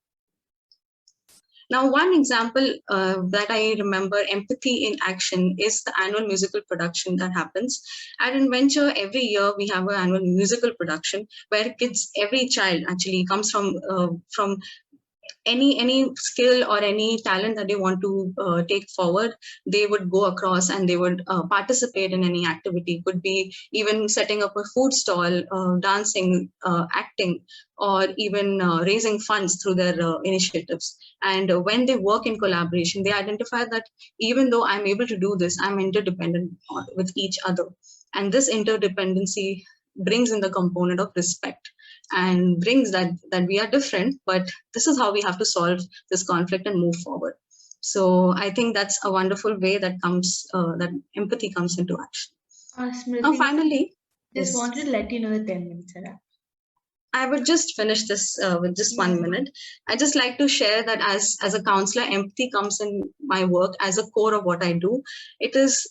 Now, one example that I remember, empathy in action, is the annual musical production that happens. At Adventure, every year we have an annual musical production where every child actually comes from any skill or any talent that they want to take forward. They would go across and they would participate in any activity. Could be even setting up a food stall, dancing, acting, or even raising funds through their initiatives. And when they work in collaboration, they identify that even though I'm able to do this, I'm interdependent with each other. And this interdependency brings in the component of respect and brings that we are different, but this is how we have to solve this conflict and move forward. So I think that's a wonderful way that empathy comes into action. Smriti, now finally, just wanted to let you know the 10 minutes are up. I would just finish this with just 1 minute. I just like to share that as a counselor, empathy comes in my work as a core of what I do. It is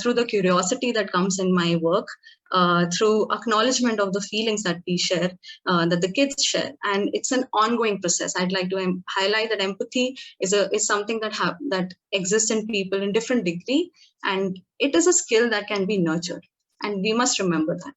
through the curiosity that comes in my work, through acknowledgement of the feelings that we share, that the kids share, and it's an ongoing process. I'd like to highlight that empathy is something that exists in people in different degree, and it is a skill that can be nurtured, and we must remember that.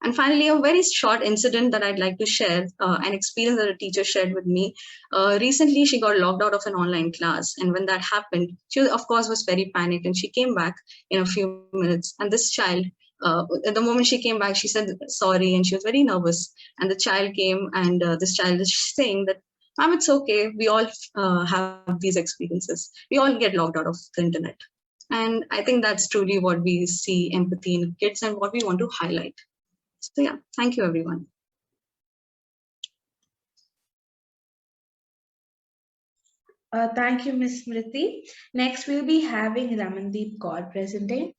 And finally, a very short incident that I'd like to share, an experience that a teacher shared with me. Recently, she got locked out of an online class. And when that happened, she, of course, was very panicked. And she came back in a few minutes. And this child, at the moment she came back, she said sorry. And she was very nervous. And the child came, and this child is saying that It's okay. We all have these experiences. We all get logged out of the internet. And I think that's truly what we see empathy in kids and what we want to highlight. So yeah, thank you, everyone. Thank you, Ms. Smriti. Next, we'll be having Ramandeep Kaur presenting.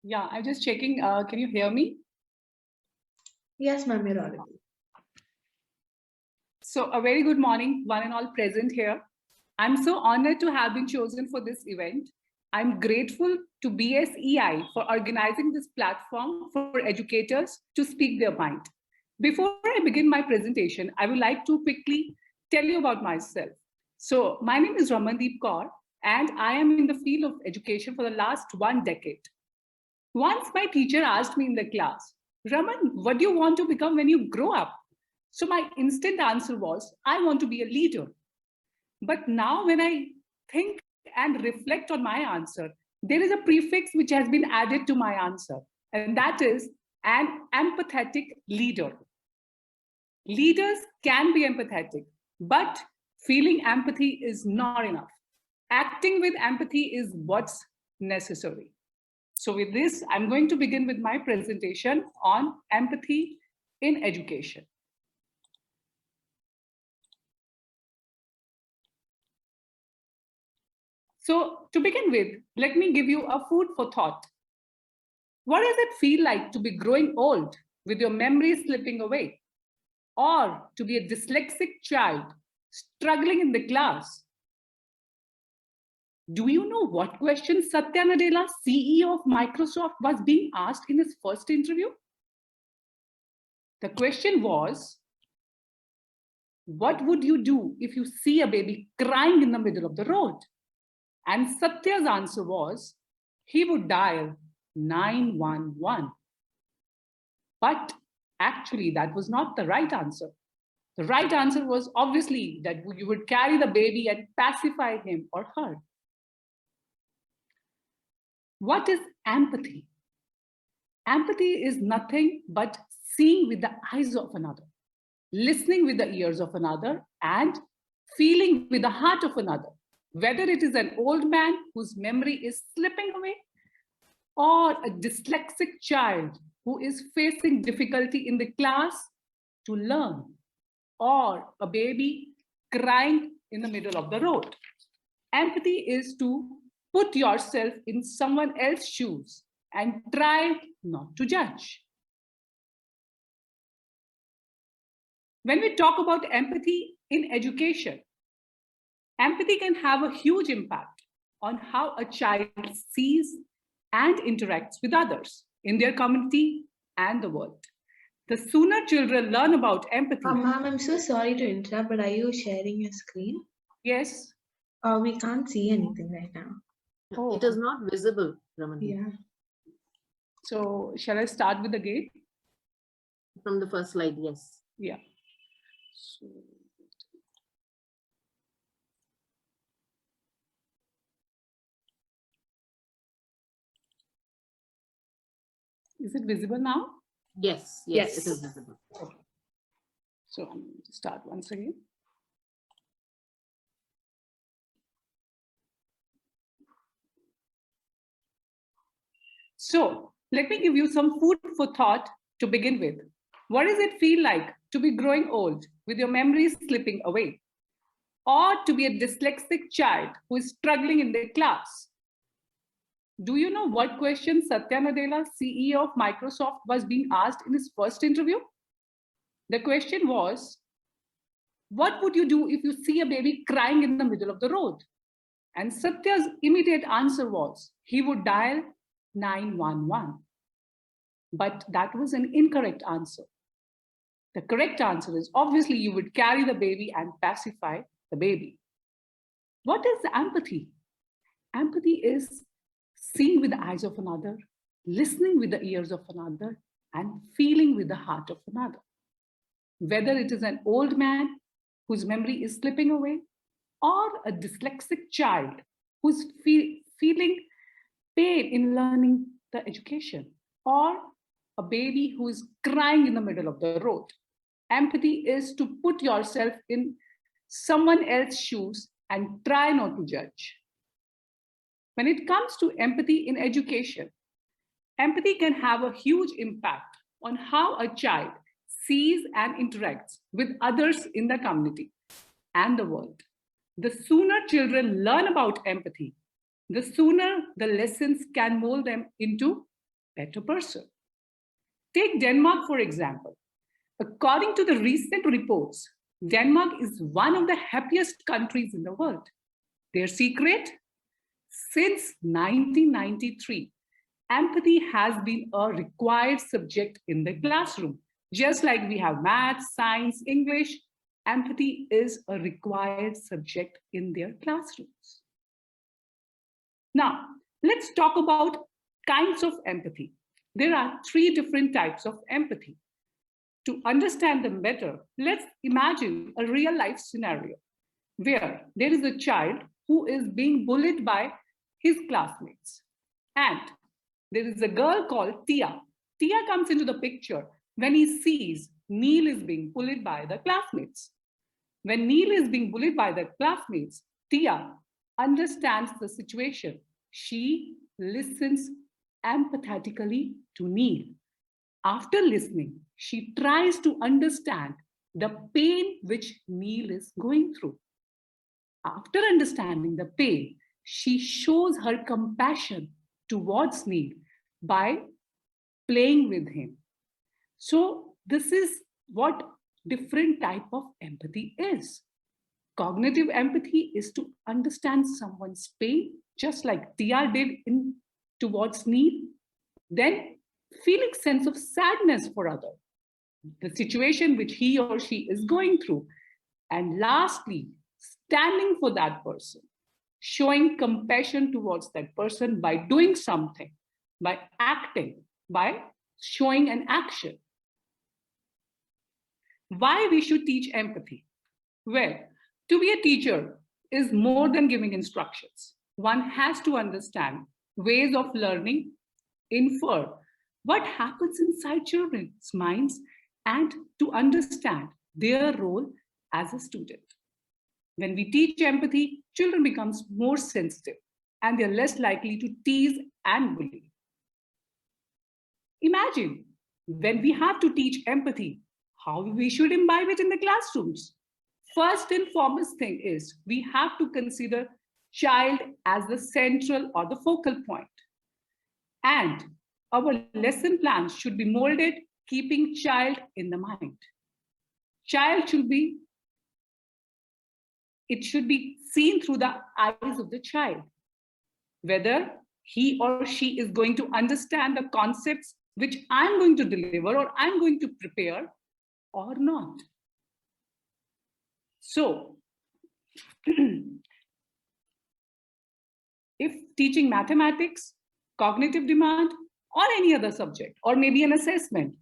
Yeah, I'm just checking. Can you hear me? Yes, ma'am, you're audible. So a very good morning, one and all present here. I'm so honored to have been chosen for this event. I'm grateful to BSEI for organizing this platform for educators to speak their mind. Before I begin my presentation, I would like to quickly tell you about myself. So my name is Ramandeep Kaur, and I am in the field of education for the last 1 decade. Once my teacher asked me in the class, Raman, what do you want to become when you grow up? So my instant answer was, I want to be a leader. But now when I think and reflect on my answer, there is a prefix which has been added to my answer, and that is an empathetic leader. Leaders can be empathetic, but feeling empathy is not enough. Acting with empathy is what's necessary. So with this, I'm going to begin with my presentation on empathy in education. So to begin with, let me give you a food for thought. What does it feel like to be growing old with your memories slipping away? Or to be a dyslexic child struggling in the class? Do you know what question Satya Nadella, CEO of Microsoft, was being asked in his first interview? The question was, what would you do if you see a baby crying in the middle of the road? And Satya's answer was, he would dial 911. But actually, that was not the right answer. The right answer was obviously that you would carry the baby and pacify him or her. What is empathy? Empathy is nothing but seeing with the eyes of another, listening with the ears of another, and feeling with the heart of another. Whether it is an old man whose memory is slipping away, or a dyslexic child who is facing difficulty in the class to learn, or a baby crying in the middle of the road. Empathy is to put yourself in someone else's shoes and try not to judge. When we talk about empathy in education, empathy can have a huge impact on how a child sees and interacts with others in their community and the world. The sooner children learn about empathy. Ma'am, I'm so sorry to interrupt, but are you sharing your screen? Yes. We can't see anything right now. Oh. It is not visible, Ramandeep. Yeah. So shall I start with the game? From the first slide, yes. Yeah. So, is it visible now? Yes, yes, it is visible. Okay. So I'm going to start once again. So let me give you some food for thought to begin with. What does it feel like to be growing old with your memories slipping away? Or to be a dyslexic child who is struggling in their class? Do you know what question Satya Nadella, CEO of Microsoft, was being asked in his first interview? The question was, what would you do if you see a baby crying in the middle of the road? And Satya's immediate answer was, he would dial 911. But that was an incorrect answer. The correct answer is, obviously, you would carry the baby and pacify the baby. What is empathy? Empathy is seeing with the eyes of another, listening with the ears of another, and feeling with the heart of another. Whether it is an old man whose memory is slipping away, or a dyslexic child who's feeling pain in learning the education, or a baby who is crying in the middle of the road. Empathy is to put yourself in someone else's shoes and try not to judge. When it comes to empathy in education, empathy can have a huge impact on how a child sees and interacts with others in the community and the world. The sooner children learn about empathy, the sooner the lessons can mold them into a better person. Take Denmark, for example. According to the recent reports, Denmark is one of the happiest countries in the world. Their secret? Since 1993, empathy has been a required subject in the classroom. Just like we have math, science, English, empathy is a required subject in their classrooms. Now, let's talk about kinds of empathy. There are 3 different types of empathy. To understand them better, let's imagine a real life scenario where there is a child who is being bullied by his classmates. And there is a girl called Tia. Tia comes into the picture when he sees Neil is being bullied by the classmates. When Neil is being bullied by the classmates, Tia understands the situation. She listens empathetically to Neil. After listening, she tries to understand the pain which Neil is going through. After understanding the pain, she shows her compassion towards Neil by playing with him. So this is what different type of empathy is. Cognitive empathy is to understand someone's pain, just like Tia did towards Neil. Then feeling sense of sadness for others, the situation which he or she is going through. And lastly, standing for that person, showing compassion towards that person by doing something, by acting, by showing an action. Why we should teach empathy? Well, to be a teacher is more than giving instructions. One has to understand ways of learning, infer what happens inside children's minds, and to understand their role as a student. When we teach empathy, children become more sensitive and they're less likely to tease and bully. Imagine when we have to teach empathy, how we should imbibe it in the classrooms. First and foremost thing is we have to consider child as the central or the focal point. And our lesson plans should be molded keeping child in the mind. Child should be seen through the eyes of the child, whether he or she is going to understand the concepts which I'm going to deliver or I'm going to prepare or not. So, if teaching mathematics, cognitive demand, or any other subject, or maybe an assessment,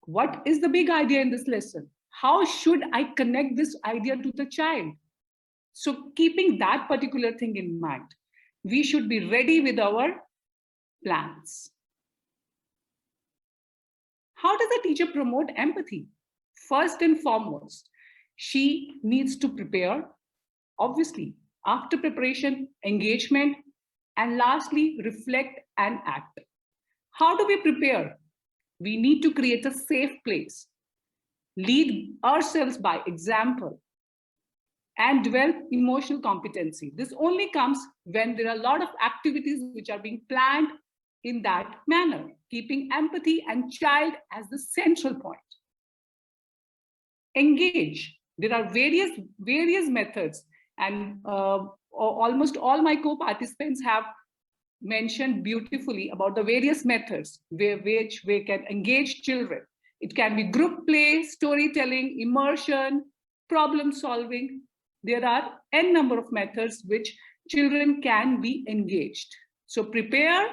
what is the big idea in this lesson? How should I connect this idea to the child? So keeping that particular thing in mind, we should be ready with our plans. How does a teacher promote empathy? First and foremost, she needs to prepare, obviously. After preparation, engagement, and lastly, reflect and act. How do we prepare? We need to create a safe place, lead ourselves by example, and develop emotional competency. This only comes when there are a lot of activities which are being planned in that manner, keeping empathy and child as the central point. Engage. There are various methods, and almost all my co-participants have mentioned beautifully about the various methods which we can engage children. It can be group play, storytelling, immersion, problem solving. There are n number of methods which children can be engaged. So prepare,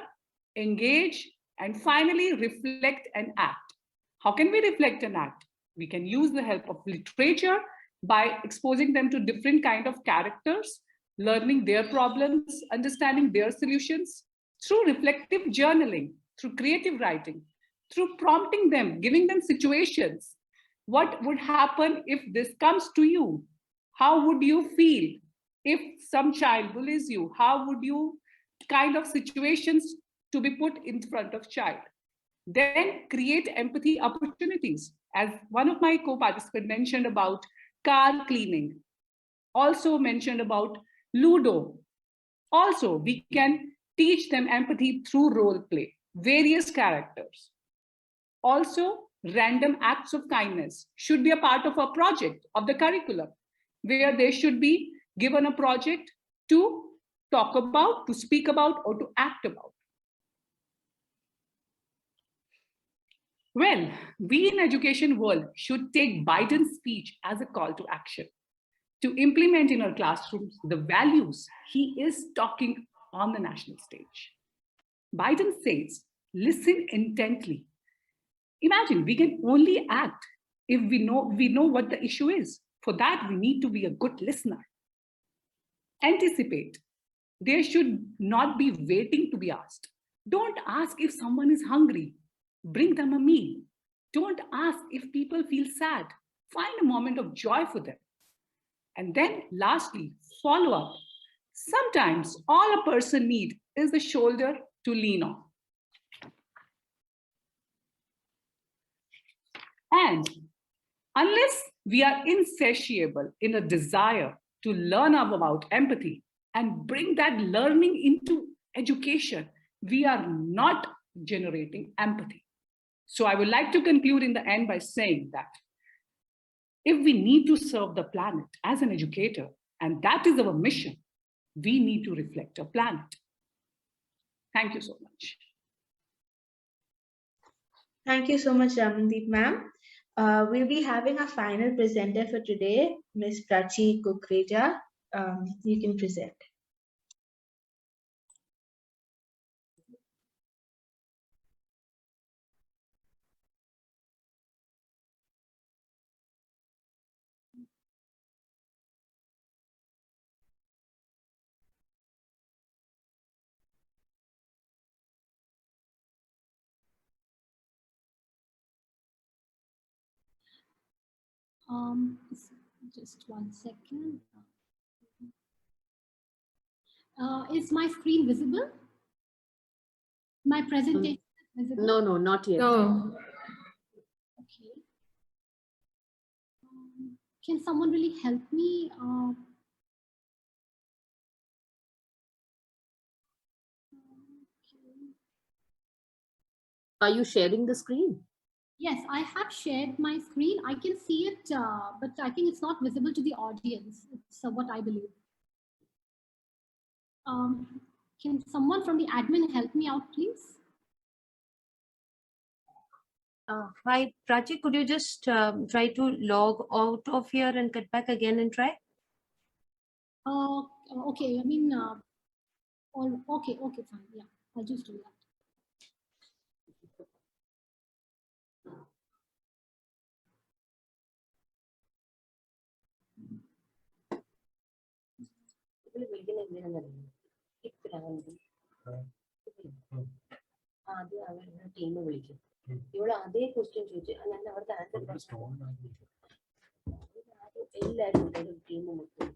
engage, and finally reflect and act. How can we reflect and act? We can use the help of literature by exposing them to different kinds of characters, learning their problems, understanding their solutions through reflective journaling, through creative writing, through prompting them, giving them situations. What would happen if this comes to you? How would you feel if some child bullies you? How would you kind of situations to be put in front of child? Then create empathy opportunities. As one of my co-participants mentioned about car cleaning, also mentioned about Ludo. Also, we can teach them empathy through role play, various characters. Also, random acts of kindness should be a part of a project of the curriculum, where they should be given a project to talk about, to speak about, or to act about. Well, we in education world should take Biden's speech as a call to action to implement in our classrooms the values he is talking on the national stage. Biden says, listen intently. Imagine we can only act if we know what the issue is. For that, we need to be a good listener. Anticipate. There should not be waiting to be asked. Don't ask if someone is hungry. Bring them a meal. Don't ask if people feel sad. Find a moment of joy for them. And then lastly, follow up. Sometimes all a person needs is the shoulder to lean on. And unless we are insatiable in a desire to learn about empathy and bring that learning into education, we are not generating empathy. So I would like to conclude in the end by saying that if we need to serve the planet as an educator, and that is our mission, we need to reflect our planet. Thank you so much. Thank you so much, Ramandeep ma'am. We'll be having a final presenter for today, Ms. Prachi Kukreja. You can present. Just one second. Is my screen visible? My presentation is visible? No, not yet. No. Okay. Can someone really help me? Are you sharing the screen? Yes, I have shared my screen. I can see it, but I think it's not visible to the audience. It's what I believe. Can someone from the admin help me out, please? Hi, Prachi, could you just try to log out of here and get back again and try? Okay, I mean, okay, fine. Yeah, I'll just do that. Team വിളിക്കും ഇവിടെ അതേ question ചോദിച്ചു ഞാൻ അവിടുത്തെ answer എല്ലാവരും team മൊത്തം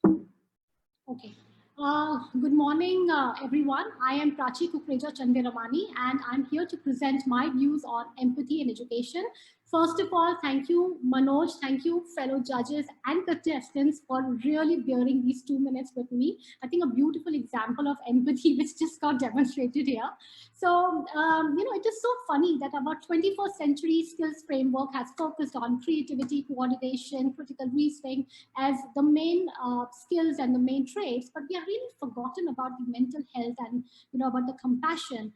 Okay. Good morning, everyone. I am Prachi Kukreja Chandiramani, and I'm here to present my views on empathy in education. First of all, thank you, Manoj. Thank you, fellow judges and contestants, for really bearing these 2 minutes with me. I think a beautiful example of empathy which just got demonstrated here. So, it is so funny that our 21st century skills framework has focused on creativity, coordination, critical reasoning as the main skills and the main traits, but we have really forgotten about the mental health and about the compassion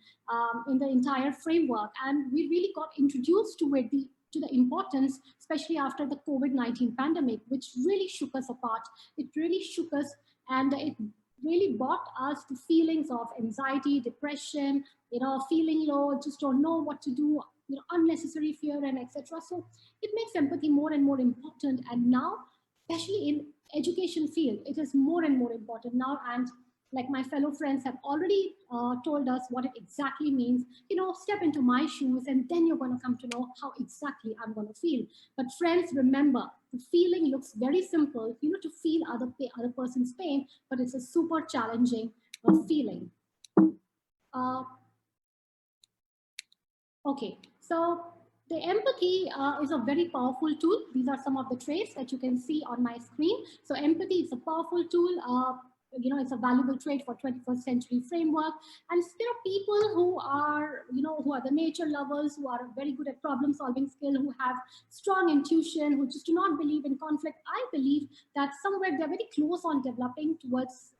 in the entire framework. And we really got introduced to it, to the importance, especially after the COVID-19 pandemic, which really shook us apart. It really shook us, and it really brought us to feelings of anxiety, depression, feeling low, just don't know what to do, unnecessary fear, and etc. So it makes empathy more and more important. And now, especially in education field, it is more and more important now. And like my fellow friends have already told us what it exactly means, step into my shoes and then you're going to come to know how exactly I'm going to feel. But friends, remember, the feeling looks very simple, to feel other person's pain, but it's a super challenging feeling. Okay, so the empathy is a very powerful tool. These are some of the traits that you can see on my screen. So empathy is a powerful tool. It's a valuable trait for 21st century framework. And there are people who are, who are the nature lovers, who are very good at problem solving skill, who have strong intuition, who just do not believe in conflict. I believe that somewhere they're very close on developing towards,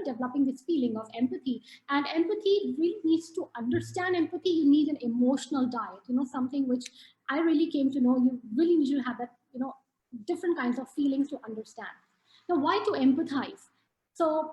developing this feeling of empathy. And empathy really needs to understand empathy. You need an emotional diet, something which I really came to know. You really need to have that, different kinds of feelings to understand. Now, why to empathize? So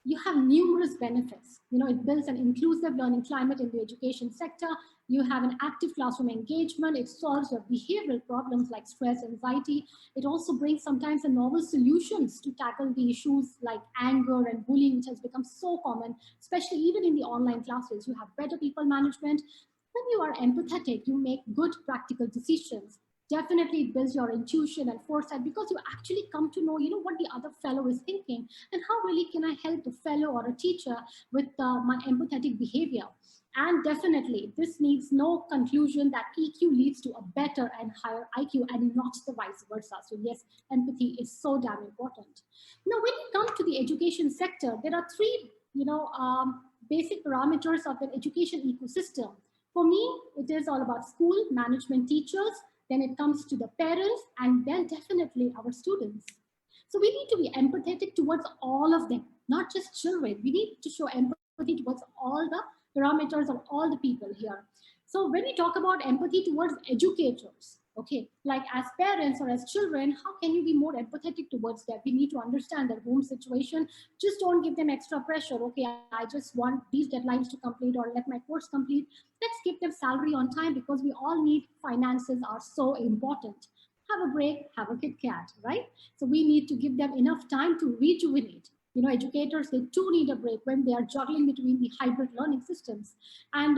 you have numerous benefits. It builds an inclusive learning climate in the education sector. You have an active classroom engagement. It solves your behavioral problems like stress, anxiety. It also brings sometimes a novel solutions to tackle the issues like anger and bullying, which has become so common, especially even in the online classes. You have better people management. When you are empathetic, you make good practical decisions. Definitely it builds your intuition and foresight, because you actually come to know, what the other fellow is thinking and how really can I help the fellow or a teacher with my empathetic behavior. And definitely this needs no conclusion that EQ leads to a better and higher IQ and not the vice versa. So yes, empathy is so damn important. Now, when you come to the education sector, there are three, basic parameters of an education ecosystem. For me, it is all about school, management, teachers, then it comes to the parents, and then definitely our students. So we need to be empathetic towards all of them, not just children. We need to show empathy towards all the parameters of all the people here. So when we talk about empathy towards educators, okay, like as parents or as children, how can you be more empathetic towards them? We need to understand their home situation. Just don't give them extra pressure. Okay, I just want these deadlines to complete, or let my course complete. Let's give them salary on time, because we all need, finances are so important. Have a break, have a Kit Kat, right? So we need to give them enough time to rejuvenate. Educators, they too need a break when they are juggling between the hybrid learning systems, and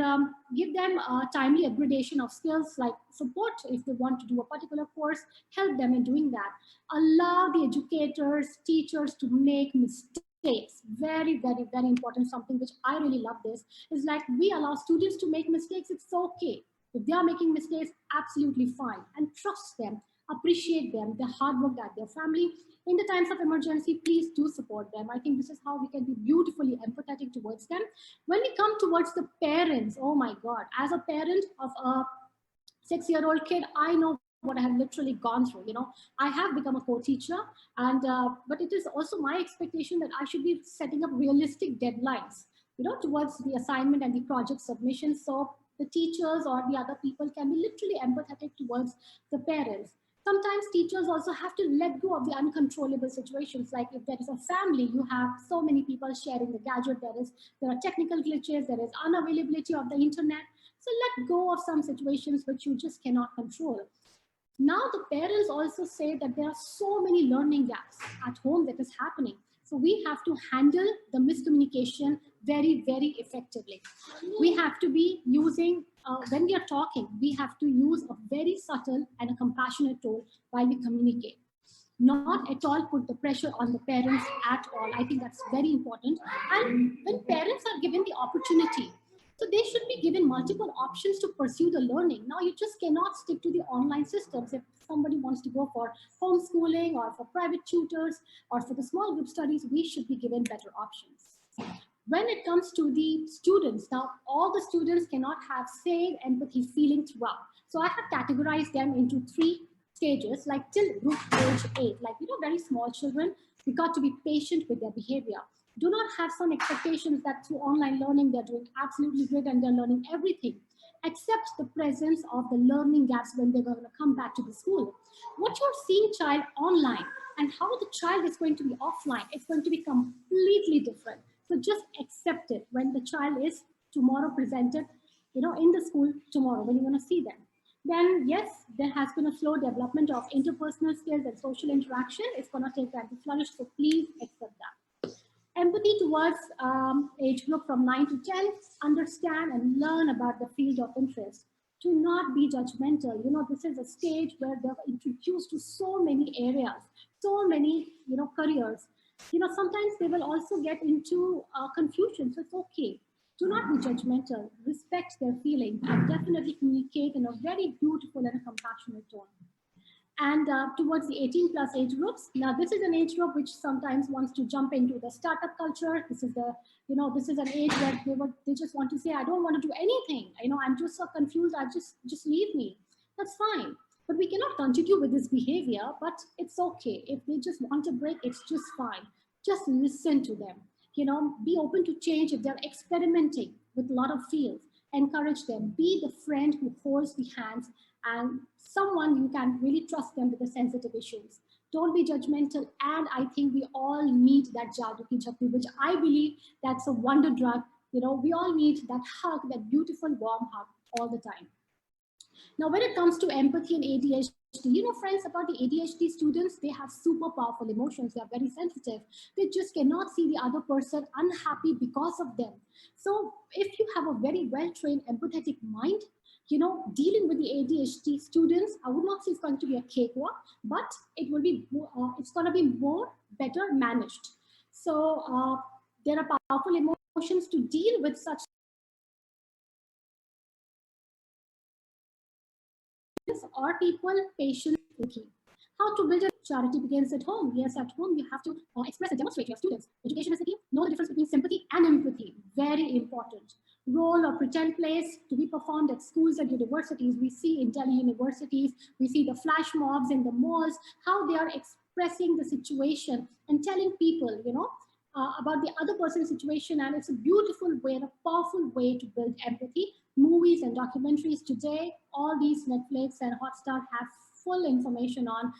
give them timely upgradation of skills like support if they want to do a particular course, help them in doing that. Allow the educators, teachers to make mistakes. Very, very, very important. Something which I really love this is like we allow students to make mistakes. It's okay. If they are making mistakes, absolutely fine. And trust them, appreciate them, their hard work, that their family. In the times of emergency, please do support them. I think this is how we can be beautifully empathetic towards them. When we come towards the parents, oh my God, as a parent of a 6-year-old kid, I know what I have literally gone through. I have become a co-teacher, and but it is also my expectation that I should be setting up realistic deadlines, towards the assignment and the project submission, so the teachers or the other people can be literally empathetic towards the parents. Sometimes teachers also have to let go of the uncontrollable situations. Like if there is a family, you have so many people sharing the gadget, there are technical glitches, there is unavailability of the internet. So let go of some situations which you just cannot control. Now the parents also say that there are so many learning gaps at home that is happening. So we have to handle the miscommunication very, very effectively. We have to be using, when we are talking, we have to use a very subtle and a compassionate tone while we communicate. not at all put the pressure on the parents at all. I think that's very important. And when parents are given the opportunity, so they should be given multiple options to pursue the learning. Now you just cannot stick to the online systems. If somebody wants to go for homeschooling or for private tutors or for the small group studies, we should be given better options. When it comes to the students, now all the students cannot have same empathy feeling throughout. So I have categorized them into 3 stages, like till group age 8, like, very small children, we got to be patient with their behavior. Do not have some expectations that through online learning, they're doing absolutely great and they're learning everything. Accept the presence of the learning gaps when they're going to come back to the school. What you're seeing child online and how the child is going to be offline, it's going to be completely different. So just accept it when the child is tomorrow presented, in the school tomorrow when you're going to see them. Then yes, there has been a slow development of interpersonal skills and social interaction. It's going to take time to flourish, so please accept that. Empathy towards age group from 9 to 10, understand and learn about the field of interest. Do not be judgmental. This is a stage where they're introduced to so many areas, so many, careers. Sometimes they will also get into confusion, so it's okay. Do not be judgmental, respect their feelings, and definitely communicate in a very beautiful and a compassionate tone. And towards the 18 plus age groups, now this is an age group which sometimes wants to jump into the startup culture. This is the, this is an age where they just want to say, I don't want to do anything. I'm just so confused. Just leave me. That's fine. But we cannot continue with this behavior, but it's okay. If they just want a break, it's just fine. Just listen to them. Be open to change if they're experimenting with a lot of fields. Encourage them. Be the friend who holds the hands and someone you can really trust them with the sensitive issues. Don't be judgmental. And I think we all need that Jaduki Chakri, which I believe that's a wonder drug. We all need that hug, that beautiful warm hug all the time. Now, when it comes to empathy and ADHD, friends, about the ADHD students, they have super powerful emotions. They are very sensitive. They just cannot see the other person unhappy because of them. So if you have a very well-trained empathetic mind, dealing with the ADHD students, I would not say it's going to be a cakewalk, but it will be, it's going to be more better managed. So there are powerful emotions to deal with such or people patient with you. How to build a charity begins at home. Yes, at home you have to express and demonstrate to your students. Education is the key. Know the difference between sympathy and empathy. Very important. Role or pretend plays to be performed at schools and universities. We see in Delhi universities, we see the flash mobs in the malls, how they are expressing the situation and telling people, about the other person's situation. And it's a beautiful way and a powerful way to build empathy. Movies and documentaries today, all these Netflix and Hotstar have full information on,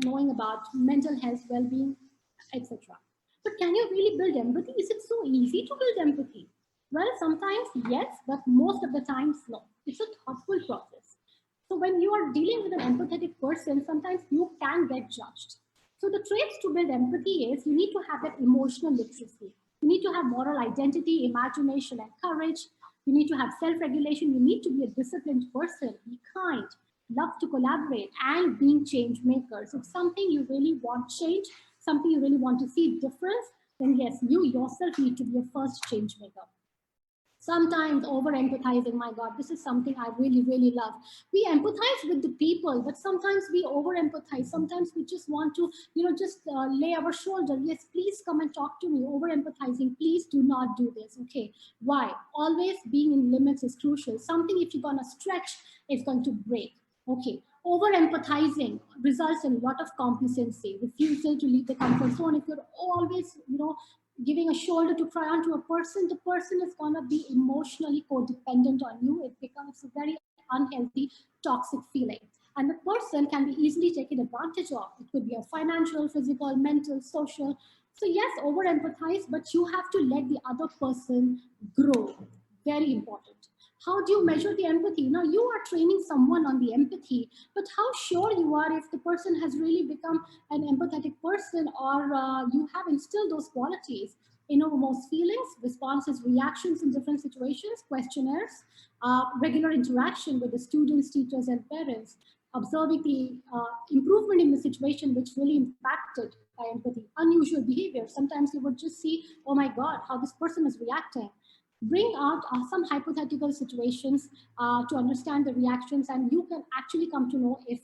knowing about mental health, well-being, etc. But can you really build empathy? Is it so easy to build empathy? Well, sometimes yes, but most of the times no. It's a thoughtful process. So when you are dealing with an empathetic person, sometimes you can get judged. So the traits to build empathy is you need to have that emotional literacy. You need to have moral identity, imagination, and courage. You need to have self-regulation. You need to be a disciplined person, be kind, love to collaborate, and being change makers. If something you really want change, something you really want to see difference, then yes, you yourself need to be a first change maker. Sometimes over-empathizing, my God, this is something I really, really love. We empathize with the people, but sometimes we over-empathize. Sometimes we just want to, just lay our shoulder. Yes, please come and talk to me. Over-empathizing, please do not do this, okay? Why? Always being in limits is crucial. Something if you're gonna stretch, it's going to break, okay? Over-empathizing results in a lot of complacency, refusal to leave the comfort zone. If you're always, giving a shoulder to cry on to a person, the person is going to be emotionally codependent on you. It becomes a very unhealthy, toxic feeling. And the person can be easily taken advantage of. It could be a financial, physical, mental, social. So yes, over-empathize, but you have to let the other person grow. Very important. How do you measure the empathy? Now you are training someone on the empathy, but how sure you are if the person has really become an empathetic person or you have instilled those qualities? Most feelings, responses, reactions in different situations, questionnaires, regular interaction with the students, teachers, and parents. observing the improvement in the situation which really impacted by empathy. Unusual behavior. Sometimes you would just see, oh my God, how this person is reacting. Bring out some hypothetical situations to understand the reactions, and you can actually come to know if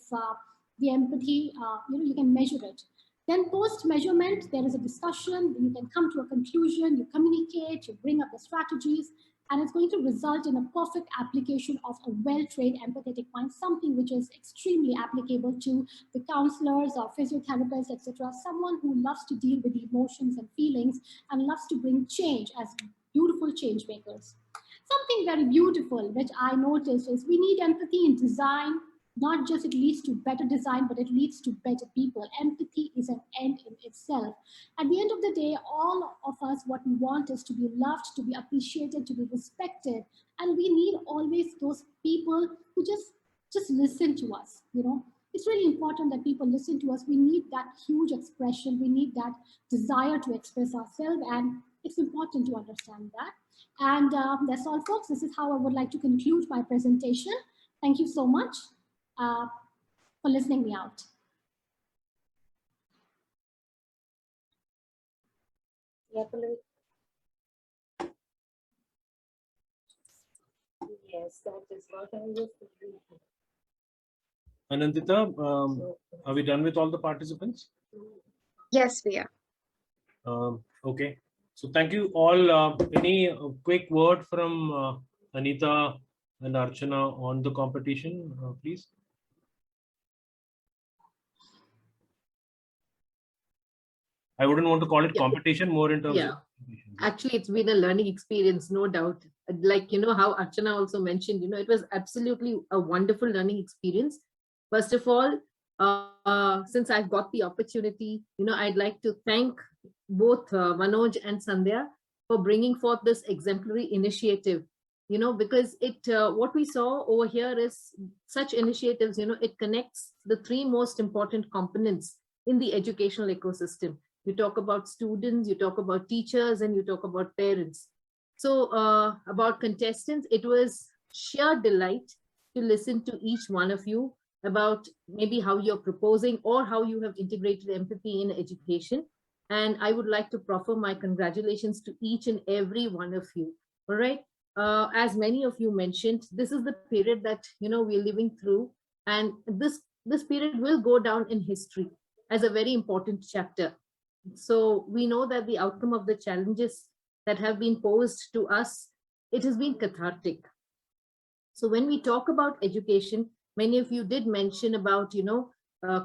the empathy, you can measure it. Then post-measurement, there is a discussion, you can come to a conclusion, you communicate, you bring up the strategies, and it's going to result in a perfect application of a well-trained empathetic mind, something which is extremely applicable to the counselors or physiotherapists, etc. Someone who loves to deal with the emotions and feelings and loves to bring change as beautiful change makers. Something very beautiful which I noticed is we need empathy in design. Not just it leads to better design, but it leads to better people. Empathy is an end in itself. At the end of the day, all of us, what we want is to be loved, to be appreciated, to be respected. And we need always those people who just listen to us, It's really important that people listen to us. We need that huge expression. We need that desire to express ourselves. And it's important to understand that. And that's all, folks. This is how I would like to conclude my presentation. Thank you so much for listening me out. Yes, that is what I was thinking. Anandita, are we done with all the participants? Yes, we are. Okay. So thank you all. Any quick word from Anita and Archana on the competition, please? I wouldn't want to call it competition, more in terms of. Actually, it's been a learning experience, no doubt. Like, how Archana also mentioned, it was absolutely a wonderful learning experience. First of all, since I've got the opportunity, I'd like to thank both Manoj and Sandhya for bringing forth this exemplary initiative, because what we saw over here is such initiatives, it connects the three most important components in the educational ecosystem. You talk about students, you talk about teachers, and you talk about parents. So about contestants, it was sheer delight to listen to each one of you about maybe how you're proposing or how you have integrated empathy in education. And I would like to proffer my congratulations to each and every one of you. All right. As many of you mentioned, this is the period that, we're living through. And this period will go down in history as a very important chapter. So we know that the outcome of the challenges that have been posed to us, it has been cathartic. So when we talk about education, many of you did mention about,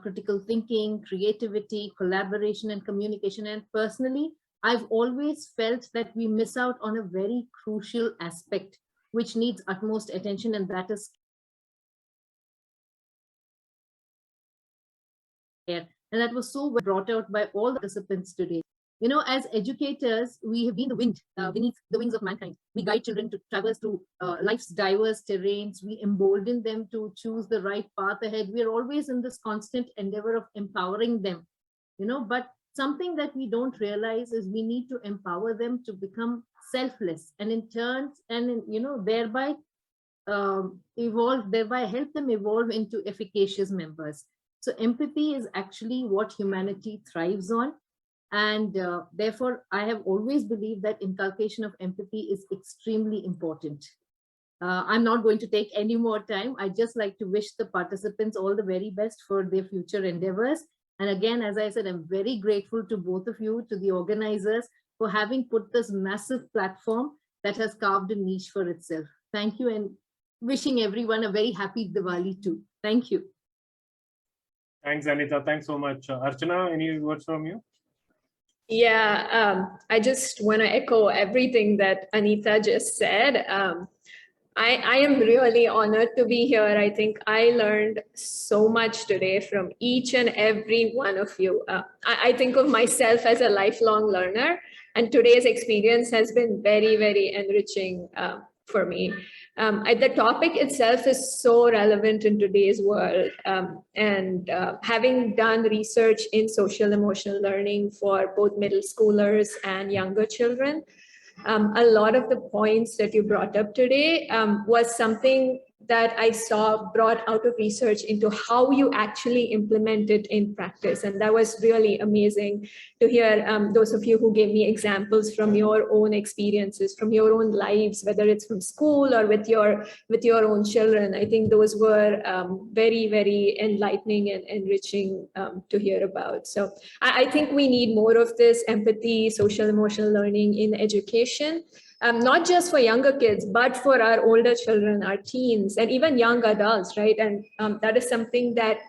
critical thinking, creativity, collaboration, and communication. And personally, I've always felt that we miss out on a very crucial aspect, which needs utmost attention, and that is care. And that was so well brought out by all the participants today. As educators, we have been the wind beneath the wings of mankind. We guide children to traverse through life's diverse terrains. We embolden them to choose the right path ahead. We are always in this constant endeavor of empowering them, but something that we don't realize is we need to empower them to become selfless, and in turn, and thereby help them evolve into efficacious members. So empathy is actually what humanity thrives on. And therefore, I have always believed that inculcation of empathy is extremely important. I'm not going to take any more time. I'd just like to wish the participants all the very best for their future endeavors. And again, as I said, I'm very grateful to both of you, to the organizers, for having put this massive platform that has carved a niche for itself. Thank you, and wishing everyone a very happy Diwali too. Thank you. Thanks, Anita. Thanks so much. Archana, any words from you? Yeah, I just want to echo everything that Anita just said. I am really honored to be here. I think I learned so much today from each and every one of you. I think of myself as a lifelong learner, and today's experience has been very, very enriching for me. The topic itself is so relevant in today's world. Having done research in social emotional learning for both middle schoolers and younger children, a lot of the points that you brought up today was something that I saw brought out of research into how you actually implement it in practice. And that was really amazing to hear those of you who gave me examples from your own experiences, from your own lives, whether it's from school or with your own children. I think those were very, very enlightening and enriching to hear about. So I think we need more of this empathy, social emotional learning in education. Not just for younger kids, but for our older children, our teens, and even young adults, right? And that is something that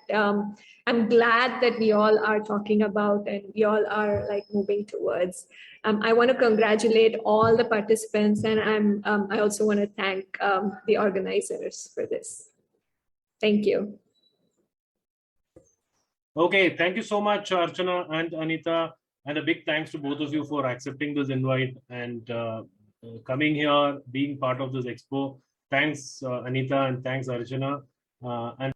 I'm glad that we all are talking about and we all are like moving towards. I want to congratulate all the participants, and I also want to thank the organizers for this. Thank you. Okay, thank you so much, Archana and Anita, and a big thanks to both of you for accepting this invite and coming here, being part of this expo. Thanks, Anita, and thanks, Archana. And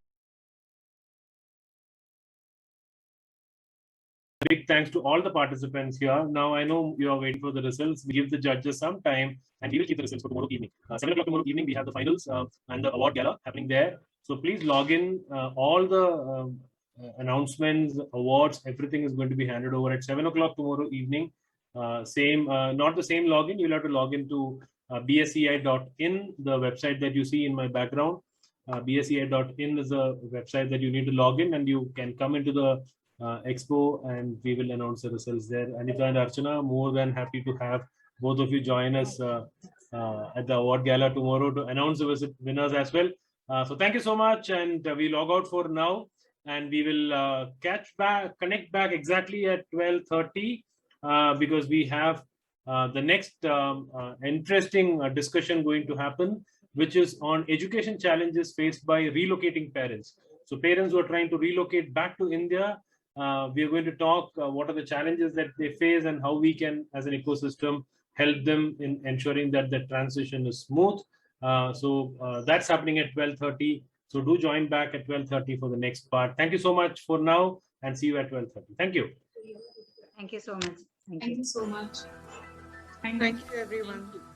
big thanks to all the participants here. Now, I know you are waiting for the results. We give the judges some time, and we will keep the results for tomorrow evening. 7 o'clock tomorrow evening, we have the finals and the award gala happening there. So please log in. All the announcements, awards, everything is going to be handed over at 7 o'clock tomorrow evening. Not the same login. You'll have to log into bsei.in, the website that you see in my background. bsei.in is a website that you need to log in, and you can come into the expo, and we will announce the results there. Anita and Archana, more than happy to have both of you join us at the award gala tomorrow to announce the winners as well. So thank you so much, and we log out for now, and we will connect back exactly at 12:30 because we have the next interesting discussion going to happen, which is on education challenges faced by relocating parents. So parents who are trying to relocate back to India, we are going to talk what are the challenges that they face and how we can, as an ecosystem, help them in ensuring that the transition is smooth. So that's happening at 12:30. So do join back at 12:30 for the next part. Thank you so much for now, and see you at 12:30. Thank you. Thank you so much. Thank you so much. Thank you, everyone.